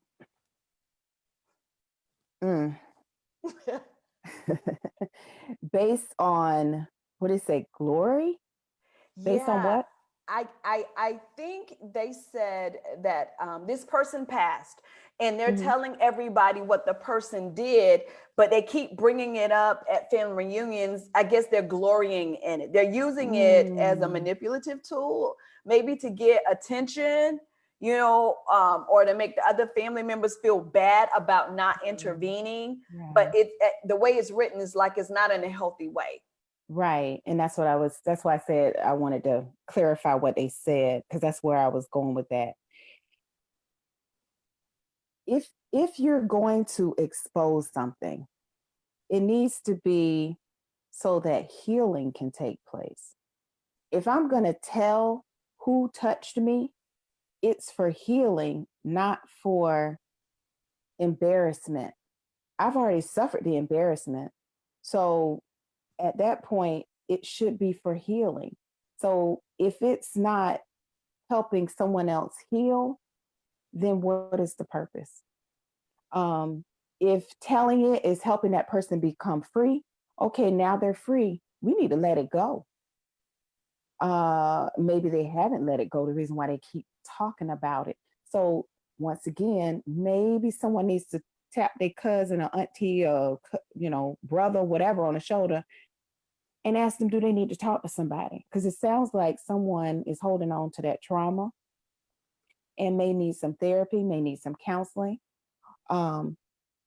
mm. Based on what did it say? Glory? Based on Yeah, what? I think they said that this person passed, and they're Mhm. telling everybody what the person did, but they keep bringing it up at family reunions. I guess they're glorying in it. They're using it as a Mm. manipulative tool, maybe to get attention, or to make the other family members feel bad about not Mm. intervening. But Yeah. the way it's written is like it's not in a healthy way. Right. And that's why I said I wanted to clarify what they said, because that's where I was going with that. If you're going to expose something, it needs to be so that healing can take place. If I'm going to tell who touched me, it's for healing, not for embarrassment. I've already suffered the embarrassment. So at that point, it should be for healing. So if it's not helping someone else heal, then what is the purpose? Um, if telling it is helping that person become free, okay, now they're free. We need to let it go. Maybe they haven't let it go. The reason why they keep talking about it. So once again, maybe someone needs to tap their cousin or auntie or brother, whatever, on the shoulder and ask them, do they need to talk to somebody? Because it sounds like someone is holding on to that trauma and may need some therapy, may need some counseling. Um,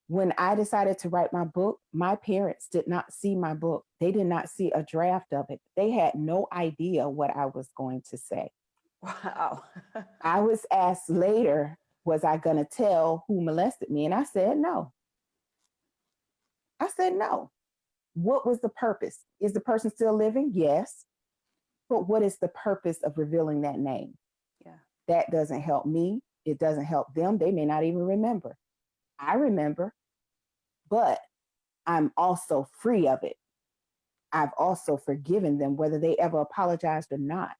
when I decided to write my book, my parents did not see my book. They did not see a draft of it. They had no idea what I was going to say. Wow. I was asked later, was I going to tell who molested me? And I said, no. I said, no. What was the purpose? Is the person still living? Yes. But what is the purpose of revealing that name? Yeah. That doesn't help me. It doesn't help them. They may not even remember. I remember, but I'm also free of it. I've also forgiven them, whether they ever apologized or not.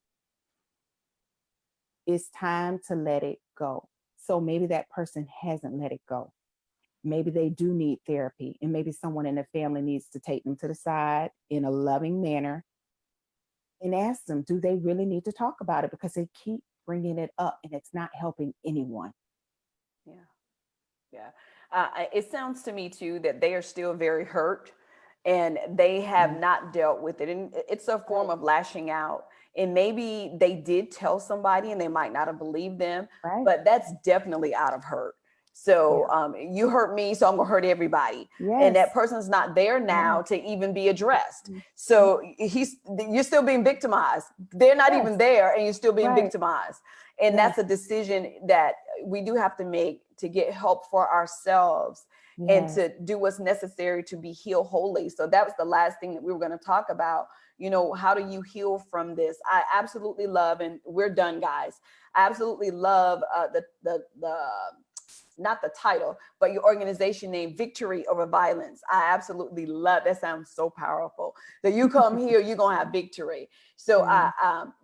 It's time to let it go. So maybe that person hasn't let it go. Maybe they do need therapy, and maybe someone in the family needs to take them to the side in a loving manner and ask them, do they really need to talk about it? Because they keep bringing it up and it's not helping anyone. Yeah. Yeah. It sounds to me too that they are still very hurt and they have Mm. not dealt with it. And it's a form Right. of lashing out. And maybe they did tell somebody and they might not have believed them, Right. but that's definitely out of hurt. So Yeah. you hurt me, so I'm gonna hurt everybody. And that Yes. person's not there Yes. now to even be addressed. Mm. Mm. So you're still being victimized. They're not Yes. even there, and you're still being Right. victimized. And Yes. that's a decision that we do have to make to get help for ourselves and Yes. to do what's necessary to be healed wholly. So that was the last thing that we were going to talk about. How do you heal from this? I absolutely love, and we're done, guys. I absolutely love the not the title, but your organization name, Victory Over Violence. I absolutely love that. Sounds so powerful. That you come here, you're gonna have victory. So Yeah.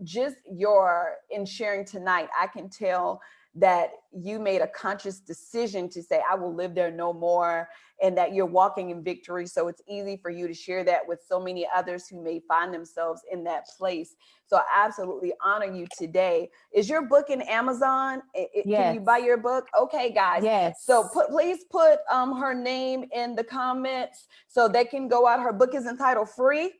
just your in sharing tonight, I can tell that you made a conscious decision to say, I will live there no more, and that you're walking in victory. So it's easy for you to share that with so many others who may find themselves in that place. So I absolutely honor you today. Is your book in Amazon? Can you buy Yes. your book? Okay, guys. So Yes. please put her name in the comments so they can go out. Her book is entitled Free.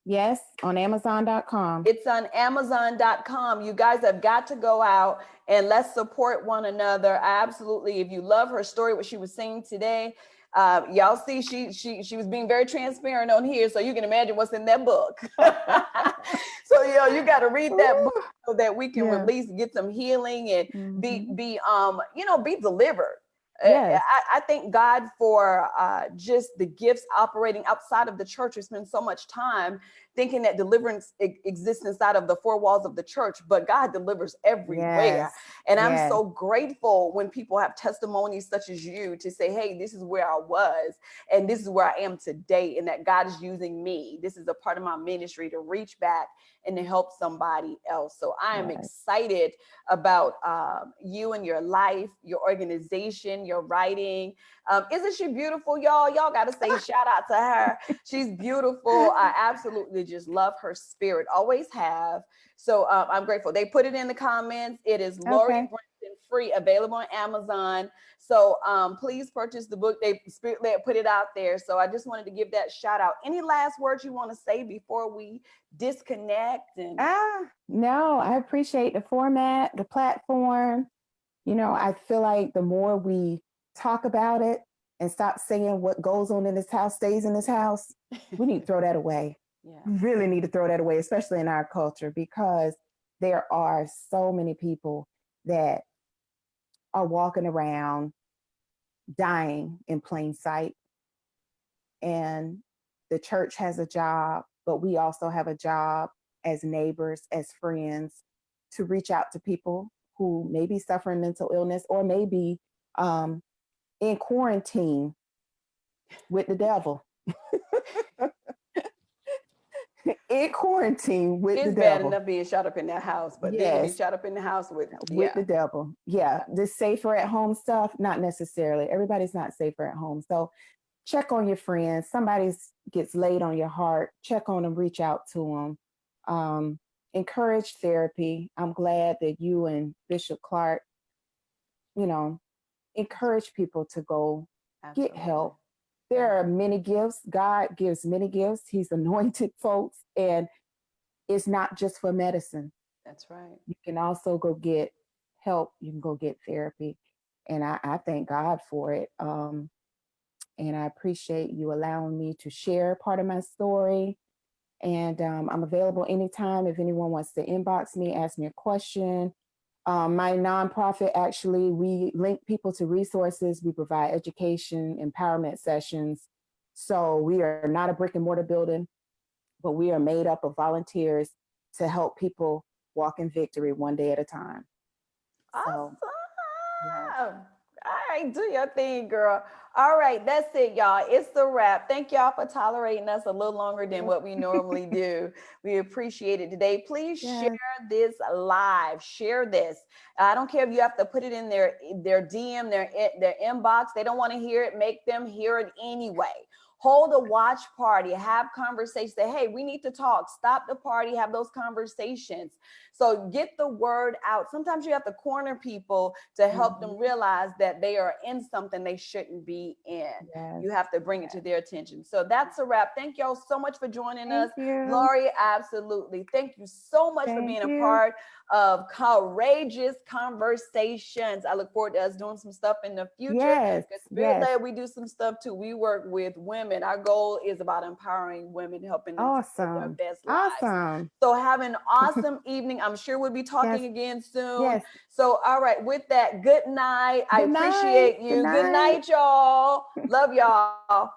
Yes. On Amazon.com. It's on Amazon.com. You guys have got to go out and let's support one another. Absolutely. If you love her story, what she was saying today, y'all see she was being very transparent on here, so you can imagine what's in that book. So you got to read that book Ooh, so that we can yeah. release, get some healing, and be Hmm. be delivered. Yes. I thank God for just the gifts operating outside of the church. We spend so much time thinking that deliverance exists inside of the four walls of the church, but God delivers everywhere. Yes. And I'm Yes. so grateful when people have testimonies such as you to say, hey, this is where I was and this is where I am today, and that God is using me. This is a part of my ministry to reach back and to help somebody else. So I am Right. excited about you and your life, your organization, your writing. Isn't she beautiful, y'all? Y'all got to say shout out to her. She's beautiful. I absolutely just love her spirit, always have. So I'm grateful. They put it in the comments. It is Lori Okay. Brandon Free, available on Amazon. So please purchase the book. They Spirit led put it out there. So I just wanted to give that shout out. Any last words you want to say before we disconnect? And No, I appreciate the format, the platform. I feel like the more we talk about it and stop saying what goes on in this house stays in this house, we need to throw that away. yeah, Really need to throw that away, especially in our culture, because there are so many people that are walking around dying in plain sight. And the church has a job, but we also have a job as neighbors, as friends, to reach out to people who may be suffering mental illness or may be um, in quarantine with the devil. in quarantine with the It's bad devil. enough being shot up in that house, but then to be Yes, shot up in the house with the devil. Yeah, this safer at home stuff, not necessarily. Everybody's not safer at home. So check on your friends. Somebody gets laid on your heart. Check on them. Reach out to them. Encourage therapy. I'm glad that you and Bishop Clark, you know, encourage people to go get absolutely. help. There are many gifts. God gives many gifts. He's anointed folks, and it's not just for medicine. That's right. You can also go get help. You can go get therapy. And I thank God for it. And I appreciate you allowing me to share part of my story. And I'm available anytime if anyone wants to inbox me, ask me a question. My nonprofit, actually, we link people to resources. We provide education, empowerment sessions. So we are not a brick and mortar building, but we are made up of volunteers to help people walk in victory one day at a time. So, yeah. Awesome. All right, do your thing, girl. All right, that's it, y'all. It's the wrap. Thank y'all for tolerating us a little longer than what we normally do. We appreciate it today. Please share Yes. this live. Share this. I don't care if you have to put it in their DM, their inbox. They don't want to hear it. Make them hear it anyway. Hold a watch party. Have conversations. Say, hey, we need to talk. Stop the party. Have those conversations. So get the word out. Sometimes you have to corner people to help them Mhm. realize that they are in something they shouldn't be in. Yes. You have to bring it to Yes. their attention. So that's a wrap. Thank y'all so much for joining us. Thank you. Lori, absolutely. Thank you so much for Thank being a you. part of Courageous Conversations. I look forward to us doing some stuff in the future Yes. because Spirit Yes. led, we do some stuff too. We work with women. Our goal is about empowering women, helping them to live their Awesome. best lives. Awesome. So have an awesome evening. I'm sure we'll be Yes. talking again soon. Yes. So, all right, with that, good night. I Good night. appreciate Good you. Good night. night, y'all. Love y'all.